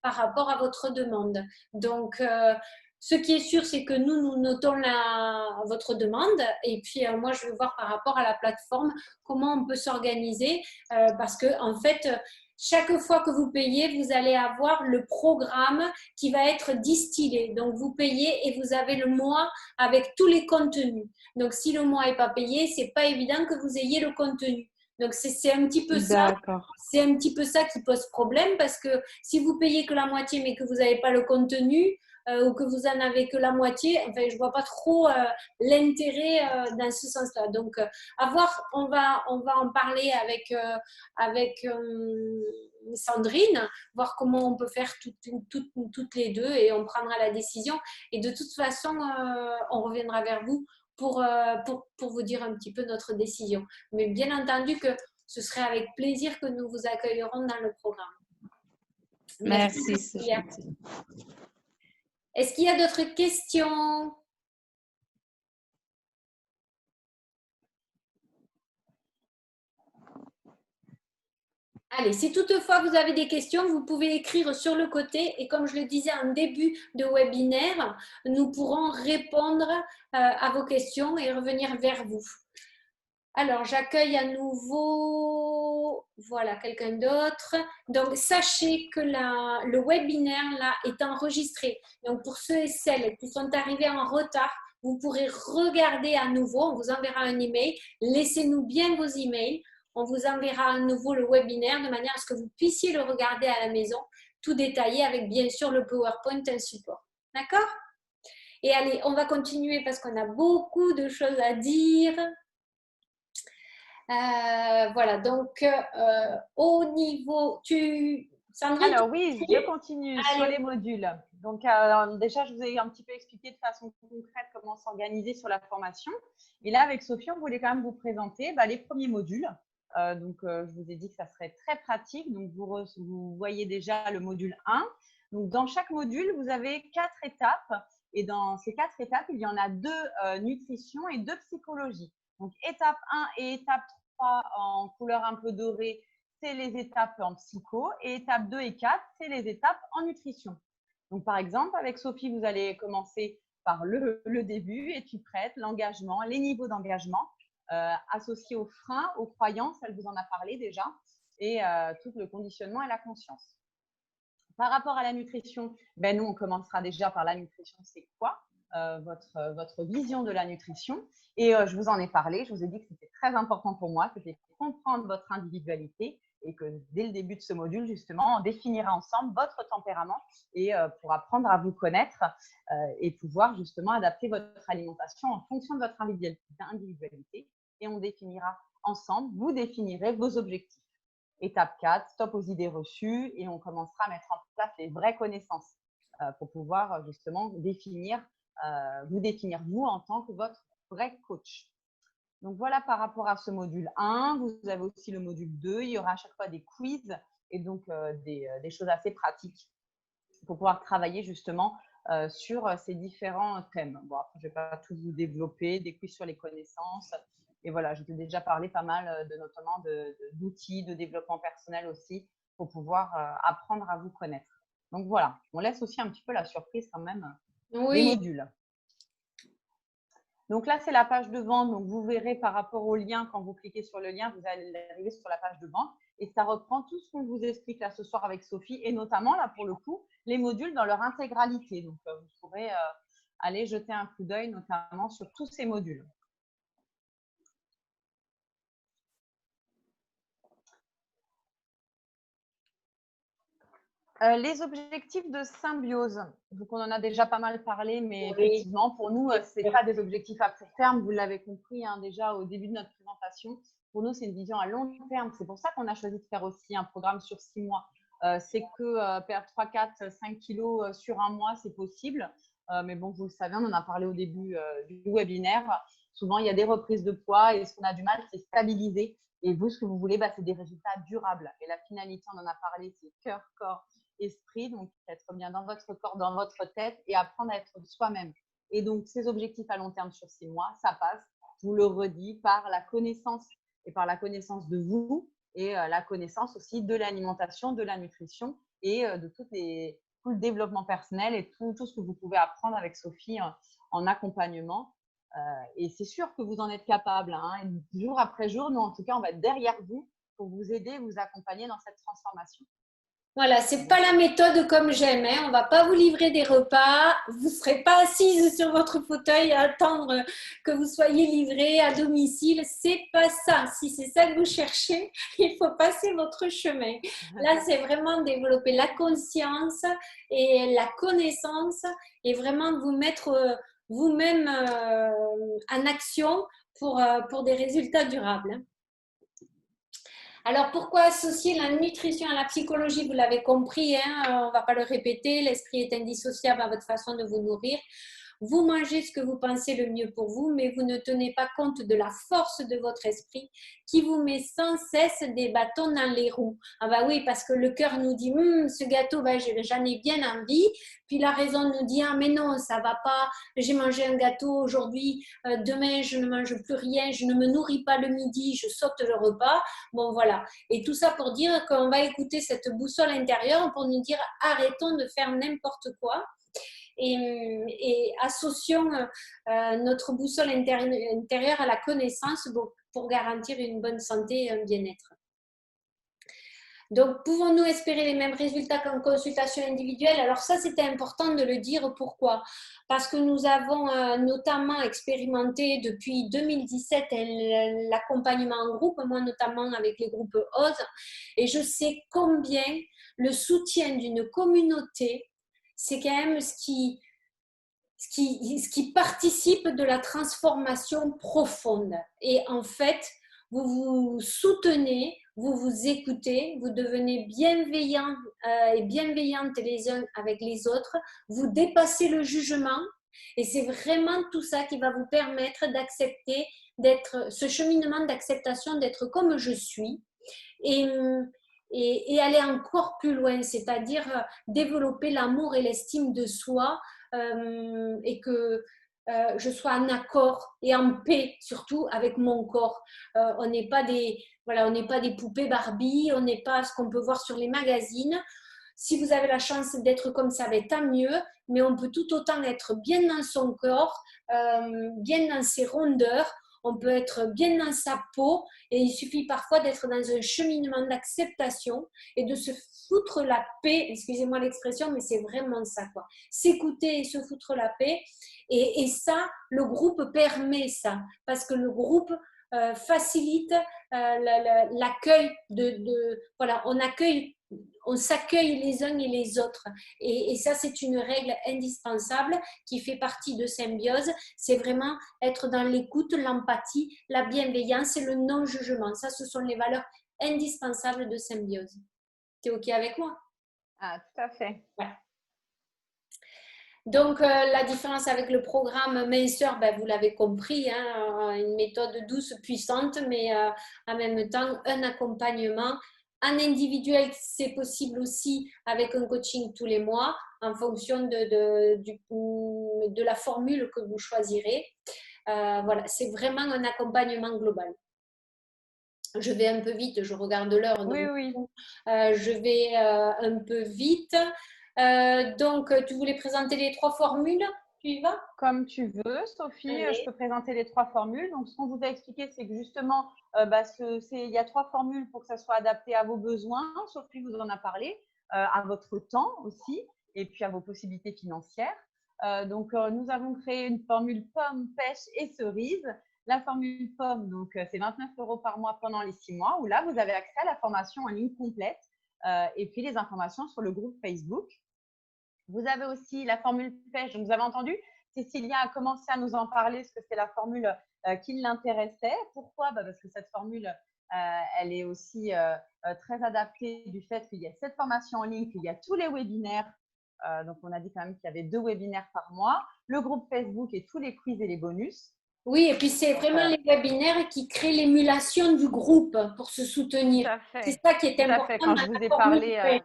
par rapport à votre demande. Donc, ce qui est sûr, c'est que nous notons votre demande et puis moi, je vais voir par rapport à la plateforme comment on peut s'organiser parce que, en fait, chaque fois que vous payez, vous allez avoir le programme qui va être distillé. Donc, vous payez et vous avez le mois avec tous les contenus. Donc, si le mois n'est pas payé, ce n'est pas évident que vous ayez le contenu. Donc, c'est un petit peu ça. C'est un petit peu ça qui pose problème parce que si vous payez que la moitié mais que vous n'avez pas le contenu ou que vous en avez que la moitié, enfin, je ne vois pas trop l'intérêt dans ce sens-là. Donc, à voir, on va en parler avec Sandrine, voir comment on peut faire toutes les deux et on prendra la décision. Et de toute façon, on reviendra vers vous pour vous dire un petit peu notre décision. Mais bien entendu que ce serait avec plaisir que nous vous accueillerons dans le programme. Merci. Est-ce qu'il y a d'autres questions? Allez, si toutefois vous avez des questions, vous pouvez écrire sur le côté et comme je le disais en début de webinaire, nous pourrons répondre à vos questions et revenir vers vous. Alors, j'accueille à nouveau, voilà, quelqu'un d'autre. Donc, sachez que le webinaire là est enregistré. Donc, pour ceux et celles qui sont arrivés en retard, vous pourrez regarder à nouveau. On vous enverra un email. Laissez-nous bien vos emails. On vous enverra à nouveau le webinaire de manière à ce que vous puissiez le regarder à la maison, tout détaillé avec bien sûr le PowerPoint et le support. D'accord? Et allez, on va continuer parce qu'on a beaucoup de choses à dire. Voilà, donc au niveau, Sandrine? Alors oui, je continue sur les modules. Donc déjà, je vous ai un petit peu expliqué de façon concrète comment s'organiser sur la formation. Et là, avec Sophie, on voulait quand même vous présenter les premiers modules. Je vous ai dit que ça serait très pratique. Donc, vous voyez déjà le module 1. Donc, dans chaque module, vous avez 4 étapes. Et dans ces 4 étapes, il y en a 2 nutrition et 2 psychologie. Donc, étape 1 et étape 3 en couleur un peu dorée, c'est les étapes en psycho et étapes 2 et 4, c'est les étapes en nutrition. Donc, par exemple, avec Sophie, vous allez commencer par le début, es-tu prête, l'engagement, les niveaux d'engagement associés aux freins, aux croyances, elle vous en a parlé déjà, et tout le conditionnement et la conscience. Par rapport à la nutrition, ben nous, on commencera déjà par la nutrition, c'est quoi votre vision de la nutrition. Et je vous en ai parlé, je vous ai dit que c'était très important pour moi, c'était comprendre votre individualité et que dès le début de ce module, justement, on définira ensemble votre tempérament et pour apprendre à vous connaître et pouvoir justement adapter votre alimentation en fonction de votre individualité. Et on définira ensemble, vous définirez vos objectifs. Étape 4, stop aux idées reçues et on commencera à mettre en place les vraies connaissances pour pouvoir justement vous définir vous en tant que votre vrai coach. Donc voilà par rapport à ce module 1. Vous avez aussi le module 2. Il y aura à chaque fois des quiz et donc des choses assez pratiques pour pouvoir travailler justement sur ces différents thèmes. Bon, après, je ne vais pas tout vous développer, des quiz sur les connaissances. Et voilà, je vous ai déjà parlé pas mal notamment d'outils de développement personnel aussi pour pouvoir apprendre à vous connaître. Donc voilà, on laisse aussi un petit peu la surprise quand même des modules. Donc là, c'est la page de vente. Donc vous verrez par rapport au lien, quand vous cliquez sur le lien, vous allez arriver sur la page de vente. Et ça reprend tout ce qu'on vous explique là ce soir avec Sophie et notamment là pour le coup, les modules dans leur intégralité. Donc vous pourrez aller jeter un coup d'œil notamment sur tous ces modules. Les objectifs de symbiose, donc on en a déjà pas mal parlé, mais effectivement, pour nous, ce n'est pas des objectifs à court terme, vous l'avez compris déjà au début de notre présentation. Pour nous, c'est une vision à long terme. C'est pour ça qu'on a choisi de faire aussi un programme sur 6 mois. C'est que perdre 3, 4, 5 kilos sur un mois, c'est possible. Mais bon, vous le savez, on en a parlé au début du webinaire. Souvent, il y a des reprises de poids et ce qu'on a du mal, c'est stabiliser. Et vous, ce que vous voulez, c'est des résultats durables. Et la finalité, on en a parlé, c'est cœur, corps, esprit, donc être bien dans votre corps, dans votre tête et apprendre à être soi-même. Et donc, ces objectifs à long terme sur 6 mois, ça passe, je vous le redis, par la connaissance et par la connaissance de vous et la connaissance aussi de l'alimentation, de la nutrition et de tout le développement personnel et tout ce que vous pouvez apprendre avec Sophie en accompagnement. Et c'est sûr que vous en êtes capable. Et jour après jour, nous, en tout cas, on va être derrière vous pour vous aider, vous accompagner dans cette transformation. Voilà, c'est pas la méthode comme j'aime. On va pas vous livrer des repas. Vous serez pas assise sur votre fauteuil à attendre que vous soyez livré à domicile. C'est pas ça. Si c'est ça que vous cherchez, il faut passer votre chemin. Là, c'est vraiment développer la conscience et la connaissance et vraiment vous mettre vous-même en action pour des résultats durables. Alors, pourquoi associer la nutrition à la psychologie? Vous l'avez compris, on ne va pas le répéter. L'esprit est indissociable à votre façon de vous nourrir. Vous mangez ce que vous pensez le mieux pour vous, mais vous ne tenez pas compte de la force de votre esprit qui vous met sans cesse des bâtons dans les roues. Ah bah oui, parce que le cœur nous dit ce gâteau, j'en ai bien envie. Puis la raison nous dit mais non, ça va pas. J'ai mangé un gâteau aujourd'hui, demain je ne mange plus rien, je ne me nourris pas le midi, je saute le repas. Bon voilà. Et tout ça pour dire qu'on va écouter cette boussole intérieure pour nous dire arrêtons de faire n'importe quoi. Et associons notre boussole intérieure à la connaissance pour garantir une bonne santé et un bien-être. Donc, pouvons-nous espérer les mêmes résultats qu'en consultation individuelle? Alors ça, c'était important de le dire. Pourquoi? Parce que nous avons notamment expérimenté depuis 2017 l'accompagnement en groupe, moi notamment avec les groupes OZ, et je sais combien le soutien d'une communauté, c'est quand même ce qui participe de la transformation profonde. Et en fait, vous vous soutenez, vous vous écoutez, vous devenez bienveillants et bienveillantes les uns avec les autres, vous dépassez le jugement et c'est vraiment tout ça qui va vous permettre d'accepter, ce cheminement d'acceptation, d'être comme je suis et aller encore plus loin, c'est-à-dire développer l'amour et l'estime de soi et que je sois en accord et en paix, surtout avec mon corps. On n'est pas voilà, on n'est pas des poupées Barbie, on n'est pas ce qu'on peut voir sur les magazines. Si vous avez la chance d'être comme ça, ben, tant mieux, mais on peut tout autant être bien dans son corps, bien dans ses rondeurs, on peut être bien dans sa peau, et il suffit parfois d'être dans un cheminement d'acceptation et de se foutre la paix, excusez-moi l'expression, mais c'est vraiment ça, quoi. S'écouter et se foutre la paix, et ça, le groupe permet ça, parce que le groupe facilite l'accueil voilà, on s'accueille les uns et les autres. Et ça, c'est une règle indispensable qui fait partie de Symbiose. C'est vraiment être dans l'écoute, l'empathie, la bienveillance et le non-jugement. Ça, ce sont les valeurs indispensables de Symbiose. Tu es OK avec moi? Ah, tout à fait. Ouais. Donc, la différence avec le programme Minceur, ben, vous l'avez compris, hein, une méthode douce, puissante, mais en même temps, un accompagnement. En individuel, c'est possible aussi avec un coaching tous les mois en fonction de la formule que vous choisirez. Voilà, c'est vraiment un accompagnement global. Je vais un peu vite, je regarde l'heure. Oui, oui. Je vais un peu vite. Donc, tu voulais présenter les 3 formules? Tu y vas? Comme tu veux, Sophie, Allez. je peux présenter les 3 formules. Donc, ce qu'on vous a expliqué, c'est que justement, il y a 3 formules pour que ça soit adapté à vos besoins. Sophie vous en a parlé, à votre temps aussi, et puis à vos possibilités financières. Donc, nous avons créé une formule pomme, pêche et cerise. La formule pomme, donc, c'est 29 € par mois pendant les 6 mois, où là, vous avez accès à la formation en ligne complète et puis les informations sur le groupe Facebook. Vous avez aussi la formule pêche. Donc, vous avez entendu, Cécilia a commencé à nous en parler parce que c'est la formule qui l'intéressait. Pourquoi? Parce que cette formule, elle est aussi très adaptée du fait qu'il y a cette formation en ligne, qu'il y a tous les webinaires. Donc, on a dit quand même qu'il y avait 2 webinaires par mois, le groupe Facebook et tous les quiz et les bonus. Oui, et puis c'est vraiment les webinaires qui créent l'émulation du groupe pour se soutenir. Tout à fait. C'est ça qui est important. Tout à fait. Quand je vous ai parlé,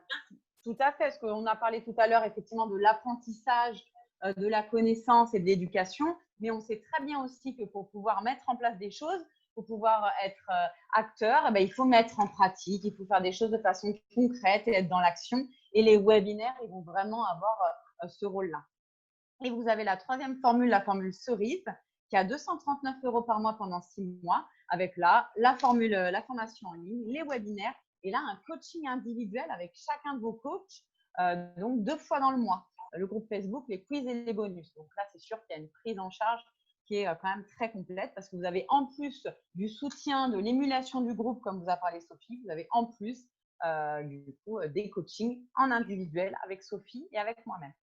tout à fait, parce qu'on a parlé tout à l'heure effectivement de l'apprentissage, de la connaissance et de l'éducation, mais on sait très bien aussi que pour pouvoir mettre en place des choses, pour pouvoir être acteur, eh bien, il faut mettre en pratique, il faut faire des choses de façon concrète et être dans l'action. Et les webinaires, ils vont vraiment avoir ce rôle-là. Et vous avez la 3e formule, la formule cerise, qui a 239 € par mois pendant 6 mois, avec là la formation en ligne, les webinaires, et là un coaching individuel avec chacun de vos coachs, donc 2 fois dans le mois. Le groupe Facebook, les quiz et les bonus. Donc là, c'est sûr qu'il y a une prise en charge qui est quand même très complète parce que vous avez en plus du soutien, de l'émulation du groupe, comme vous a parlé Sophie, vous avez en plus du coup des coachings en individuel avec Sophie et avec moi-même.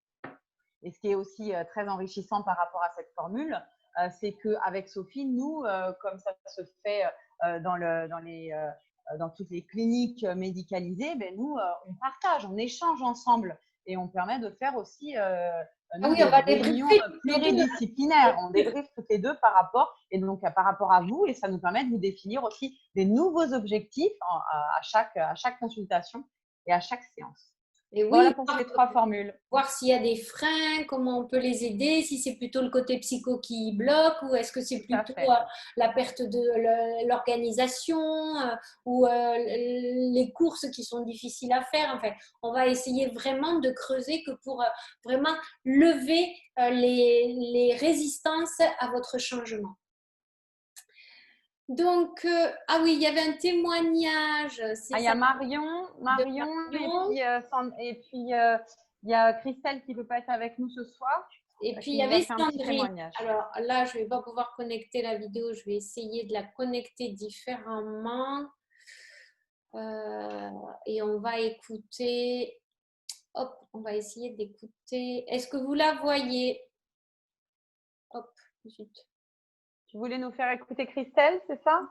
Et ce qui est aussi très enrichissant par rapport à cette formule, c'est qu'avec Sophie, nous, comme ça se fait dans toutes les cliniques médicalisées, ben nous, on partage, on échange ensemble et on permet de faire aussi des réunions pluridisciplinaires. On débriefe toutes les deux par rapport à vous, et ça nous permet de vous définir aussi des nouveaux objectifs à chaque consultation et à chaque séance. Et oui, voilà pour ces 3 formules. Voir s'il y a des freins, comment on peut les aider, si c'est plutôt le côté psycho qui bloque ou est-ce que c'est plutôt la perte de l'organisation ou les courses qui sont difficiles à faire. Enfin, on va essayer vraiment de creuser que pour vraiment lever les résistances à votre changement. Donc, ah oui, il y avait un témoignage. Il y a Marion et puis il y a Christelle qui ne peut pas être avec nous ce soir. Et puis, il y avait Sandrine. Alors là, je ne vais pas pouvoir connecter la vidéo. Je vais essayer de la connecter différemment. Et on va écouter. Hop, on va essayer d'écouter. Est-ce que vous la voyez? Hop, zut. Tu voulais nous faire écouter Christelle, c'est ça?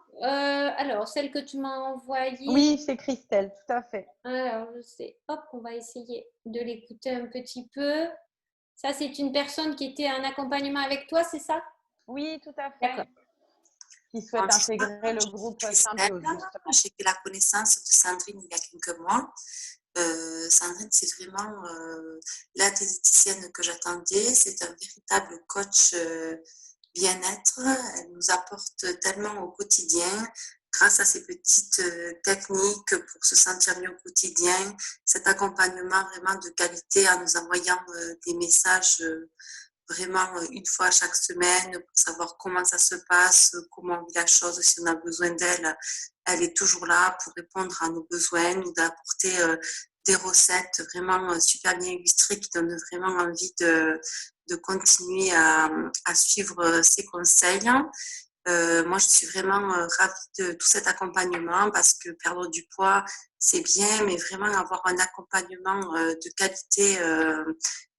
Alors, celle que tu m'as envoyée. Oui, c'est Christelle, tout à fait. Alors, je sais. Hop, on va essayer de l'écouter un petit peu. Ça, c'est une personne qui était en accompagnement avec toi, c'est ça? Oui, tout à fait. Qui souhaite intégrer le groupe Symbiose. J'ai fait la connaissance de Sandrine il y a quelques mois. Sandrine, c'est vraiment la diététicienne que j'attendais. C'est un véritable coach bien-être. Elle nous apporte tellement au quotidien grâce à ces petites techniques pour se sentir mieux au quotidien. Cet accompagnement vraiment de qualité en nous envoyant des messages vraiment une fois chaque semaine pour savoir comment ça se passe, comment on vit la chose, si on a besoin d'elle. Elle est toujours là pour répondre à nos besoins, nous d'apporter des recettes vraiment super bien illustrées qui donnent vraiment envie de continuer à suivre ses conseils. Moi, je suis vraiment ravie de tout cet accompagnement parce que perdre du poids, c'est bien, mais vraiment avoir un accompagnement de qualité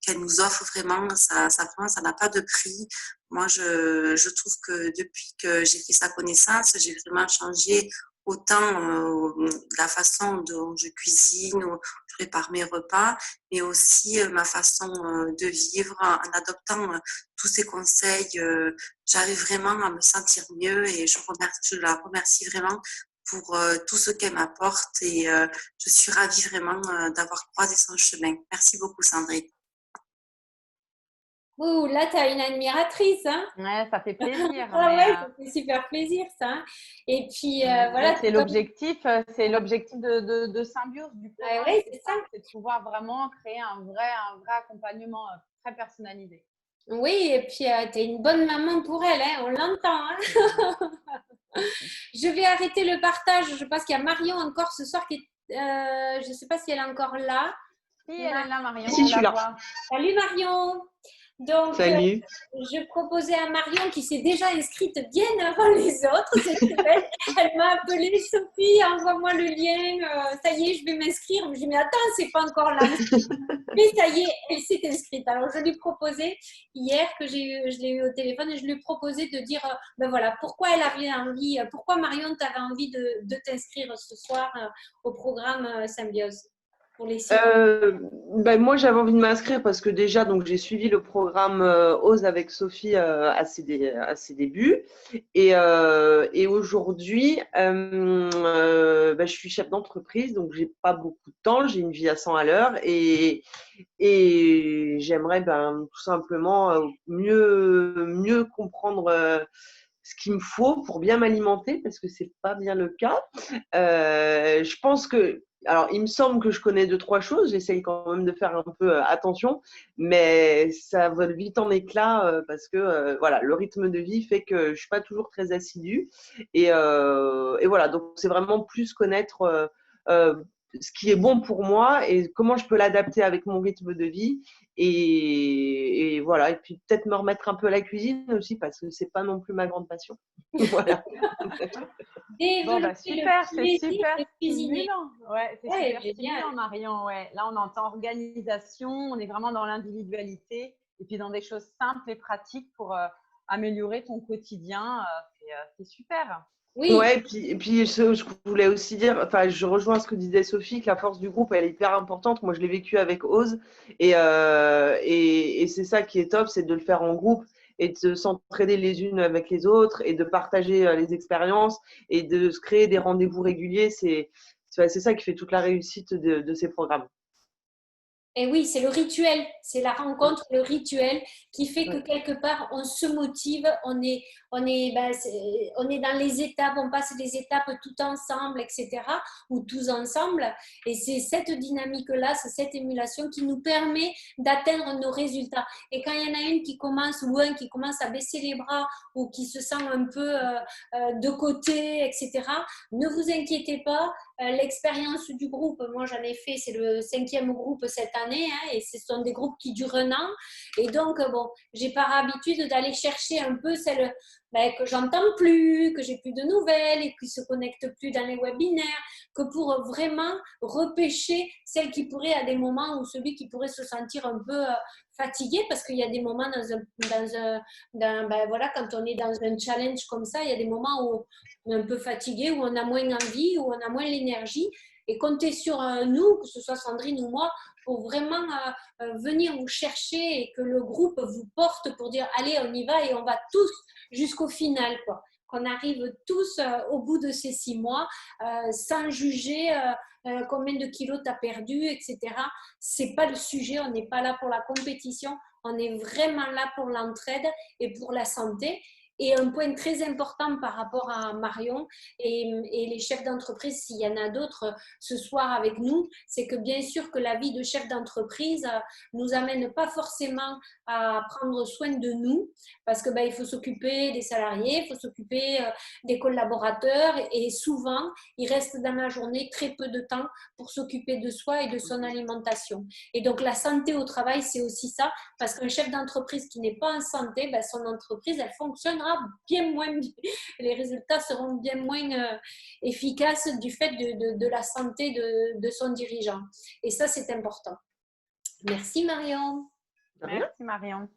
qu'elle nous offre vraiment, vraiment, ça n'a pas de prix. Moi, je trouve que depuis que j'ai fait sa connaissance, j'ai vraiment changé autant la façon dont je cuisine ou je prépare mes repas, mais aussi ma façon de vivre en adoptant tous ces conseils. J'arrive vraiment à me sentir mieux et je la remercie vraiment pour tout ce qu'elle m'apporte et je suis ravie vraiment d'avoir croisé son chemin. Merci beaucoup, Sandrine. Ouh, là, tu as une admiratrice, hein? Ouais, ça fait plaisir. Ah mais, ouais, ça fait super plaisir, ça. Hein. Et puis, voilà. c'est l'objectif de Symbiose du programme. Ouais, c'est ça. C'est de pouvoir vraiment créer un vrai accompagnement très personnalisé. Oui, et puis, tu es une bonne maman pour elle, hein, on l'entend. Hein. Je vais arrêter le partage. Je pense qu'il y a Marion encore ce soir qui est, je ne sais pas si elle est encore là. Si, elle est là, Marion. Si, je suis là. Salut Marion. Donc, Salut. Je proposais à Marion qui s'est déjà inscrite bien avant les autres cette semaine. Elle m'a appelée, Sophie, envoie-moi le lien. Ça y est, je vais m'inscrire. Je lui ai dit, mais attends, c'est pas encore là. Mais ça y est, elle s'est inscrite. Alors, je lui proposais hier que je l'ai eu au téléphone et je lui proposais de dire, ben voilà, pourquoi elle avait envie, pourquoi Marion, tu avais envie de t'inscrire ce soir au programme Symbiose. Pour les Moi, j'avais envie de m'inscrire parce que déjà, donc j'ai suivi le programme Ose avec Sophie à ses débuts. Et aujourd'hui, je suis chef d'entreprise, donc j'ai pas beaucoup de temps, j'ai une vie à 100 à l'heure et j'aimerais tout simplement mieux comprendre ce qu'il me faut pour bien m'alimenter parce que c'est pas bien le cas. Je pense que alors, il me semble que je connais 2-3 choses. J'essaye quand même de faire un peu attention, mais ça vole vite en éclats parce que voilà, le rythme de vie fait que je suis pas toujours très assidue. Et voilà, donc c'est vraiment plus connaître ce qui est bon pour moi et comment je peux l'adapter avec mon rythme de vie. Et voilà, et puis peut-être me remettre un peu à la cuisine aussi parce que c'est pas non plus ma grande passion. Voilà. Bon, super, c'est super stimulant. Ouais, c'est super stimulant, Marion. Ouais. Là, on entend organisation, on est vraiment dans l'individualité et puis dans des choses simples et pratiques pour améliorer ton quotidien. C'est super. Oui. Ouais, et puis je voulais aussi dire, enfin, je rejoins ce que disait Sophie, que la force du groupe, elle est hyper importante. Moi, je l'ai vécu avec Ose et c'est ça qui est top, c'est de le faire en groupe et de s'entraider les unes avec les autres et de partager les expériences et de se créer des rendez-vous réguliers. C'est ça qui fait toute la réussite de ces programmes. Et oui, c'est le rituel, c'est la rencontre, le rituel qui fait que quelque part on se motive, on est dans les étapes, on passe les étapes tout ensemble, etc. ou tous ensemble. Et c'est cette dynamique-là, c'est cette émulation qui nous permet d'atteindre nos résultats. Et quand il y en a une qui commence ou un qui commence à baisser les bras ou qui se sent un peu de côté, etc., ne vous inquiétez pas. L'expérience du groupe, moi j'en ai fait, c'est le 5e groupe cette année et ce sont des groupes qui durent 1 an et donc bon, j'ai par habitude d'aller chercher un peu celles que j'entends plus, que j'ai plus de nouvelles et qui se connectent plus dans les webinaires, que pour vraiment repêcher celles qui pourraient à des moments où celui qui pourrait se sentir un peu fatigué parce qu'il y a des moments voilà, quand on est dans un challenge comme ça, il y a des moments où on est un peu fatigué, où on a moins envie, où on a moins l'énergie et comptez sur nous, que ce soit Sandrine ou moi, pour vraiment venir vous chercher et que le groupe vous porte pour dire allez, on y va et on va tous jusqu'au final, quoi. qu'on arrive tous au bout de ces 6 mois sans juger combien de kilos tu as perdu, etc. C'est pas le sujet, on n'est pas là pour la compétition, on est vraiment là pour l'entraide et pour la santé. Et un point très important par rapport à Marion et les chefs d'entreprise, s'il y en a d'autres ce soir avec nous, c'est que bien sûr que la vie de chef d'entreprise nous amène pas forcément à prendre soin de nous, parce que il faut s'occuper des salariés, il faut s'occuper des collaborateurs, et souvent il reste dans la journée très peu de temps pour s'occuper de soi et de son alimentation. Et donc la santé au travail, c'est aussi ça, parce qu'un chef d'entreprise qui n'est pas en santé, son entreprise, elle fonctionnera bien moins, les résultats seront bien moins efficaces du fait de la santé de son dirigeant. Et ça, c'est important. Merci Marion. Merci Marion.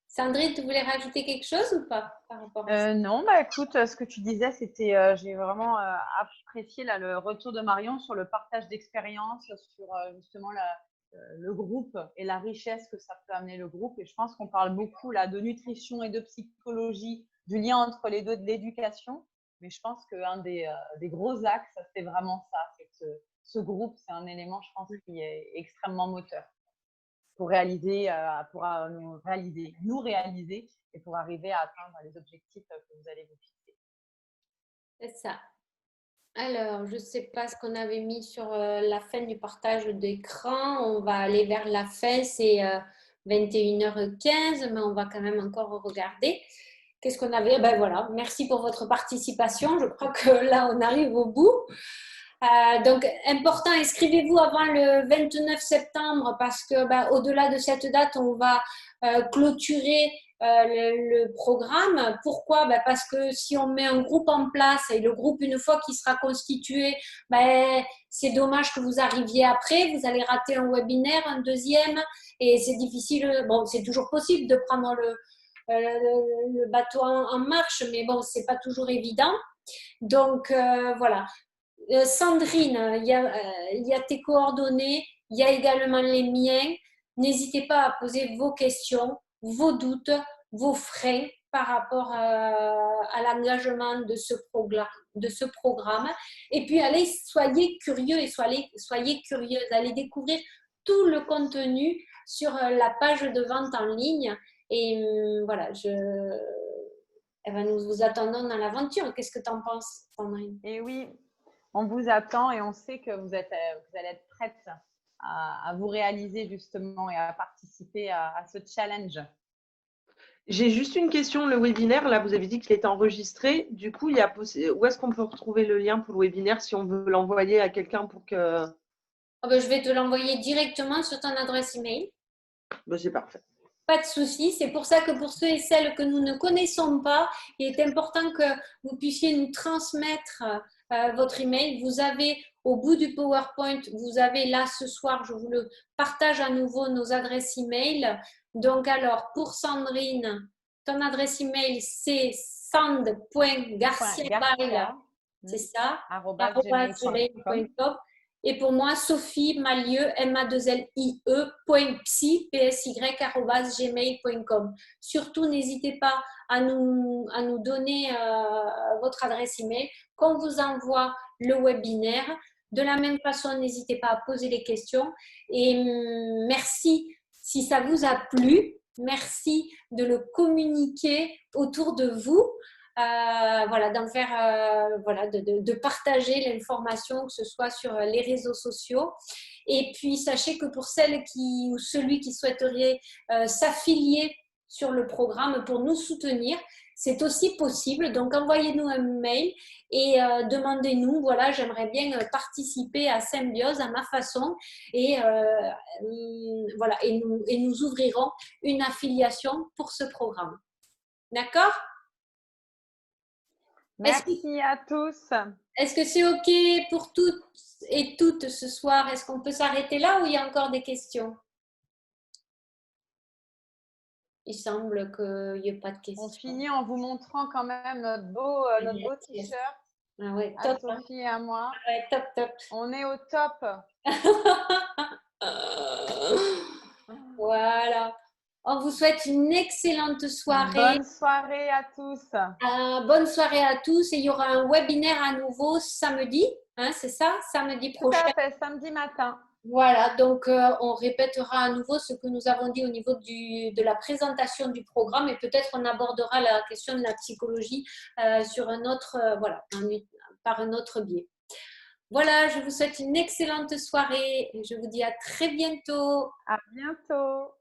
Sandrine, tu voulais rajouter quelque chose ou pas par rapport à ça? Non, écoute, ce que tu disais, c'était, j'ai vraiment apprécié là, le retour de Marion sur le partage d'expérience, sur justement le groupe et la richesse que ça peut amener le groupe. Et je pense qu'on parle beaucoup là de nutrition et de psychologie, du lien entre les deux, de l'éducation. Mais je pense qu'un des gros axes, c'est vraiment ça. C'est que ce groupe, c'est un élément, je pense, qui est extrêmement moteur pour réaliser, nous réaliser et pour arriver à atteindre les objectifs que vous allez vous fixer. C'est ça. Alors, je ne sais pas ce qu'on avait mis sur la fin du partage d'écran. On va aller vers la fin, c'est 21h15, mais on va quand même encore regarder. Qu'est-ce qu'on avait? Voilà, merci pour votre participation. Je crois que là, on arrive au bout. Donc, important, inscrivez-vous avant le 29 septembre parce que au-delà de cette date, on va clôturer le programme. Pourquoi? Parce que si on met un groupe en place et le groupe, une fois qu'il sera constitué, c'est dommage que vous arriviez après. Vous allez rater un webinaire, un deuxième, et c'est difficile. Bon, c'est toujours possible de prendre le bateau en marche, mais bon, c'est pas toujours évident. Donc, voilà. Sandrine, il y a tes coordonnées, il y a également les miens. N'hésitez pas à poser vos questions, vos doutes, vos freins par rapport à l'engagement de ce programme. Et puis, allez, soyez curieux et soyez curieuse. Allez découvrir tout le contenu sur la page de vente en ligne. Et voilà, nous vous attendons dans l'aventure. Qu'est-ce que tu en penses, Sandrine? Et oui, on vous attend et on sait que vous allez être prête à vous réaliser justement et à participer à ce challenge. J'ai juste une question. Le webinaire, là, vous avez dit qu'il était enregistré. Du coup, où est-ce qu'on peut retrouver le lien pour le webinaire si on veut l'envoyer à quelqu'un pour que… Je vais te l'envoyer directement sur ton adresse email. C'est parfait. Pas de souci. C'est pour ça que pour ceux et celles que nous ne connaissons pas, il est important que vous puissiez nous transmettre votre email. Vous avez au bout du PowerPoint, vous avez là ce soir, je vous le partage à nouveau, nos adresses email. Donc alors, pour Sandrine, ton adresse email, c'est sand.garcia, c'est ça, @gmail.com. Et pour moi, Sophie Malieu, MA2LIE.psy, @gmail.com. Surtout, n'hésitez pas à nous donner votre adresse email, qu'on vous envoie le webinaire. De la même façon, n'hésitez pas à poser les questions. Et merci si ça vous a plu. Merci de le communiquer autour de vous. D'en faire, de partager l'information, que ce soit sur les réseaux sociaux. Et puis, sachez que pour celles ou celui qui souhaiterait s'affilier sur le programme pour nous soutenir, c'est aussi possible. Donc, envoyez-nous un mail et demandez-nous, voilà, j'aimerais bien participer à Symbiose à ma façon. Et nous ouvrirons une affiliation pour ce programme. D'accord ? Merci à tous. Est-ce que c'est OK pour toutes et toutes ce soir? Est-ce qu'on peut s'arrêter là ou il y a encore des questions? Il semble qu'il n'y ait pas de questions. On finit en vous montrant quand même notre beau t-shirt. Ah ouais, à top. Sophie et à moi. Ah ouais, top. On est au top. Voilà. On vous souhaite une excellente soirée. Bonne soirée à tous. Bonne soirée à tous. Et il y aura un webinaire à nouveau samedi. Hein, c'est ça? Samedi Tout prochain. à fait, samedi matin. Voilà, donc on répétera à nouveau ce que nous avons dit au niveau de la présentation du programme et peut-être on abordera la question de la psychologie sur un autre, par un autre biais. Voilà, je vous souhaite une excellente soirée et je vous dis à très bientôt. À bientôt.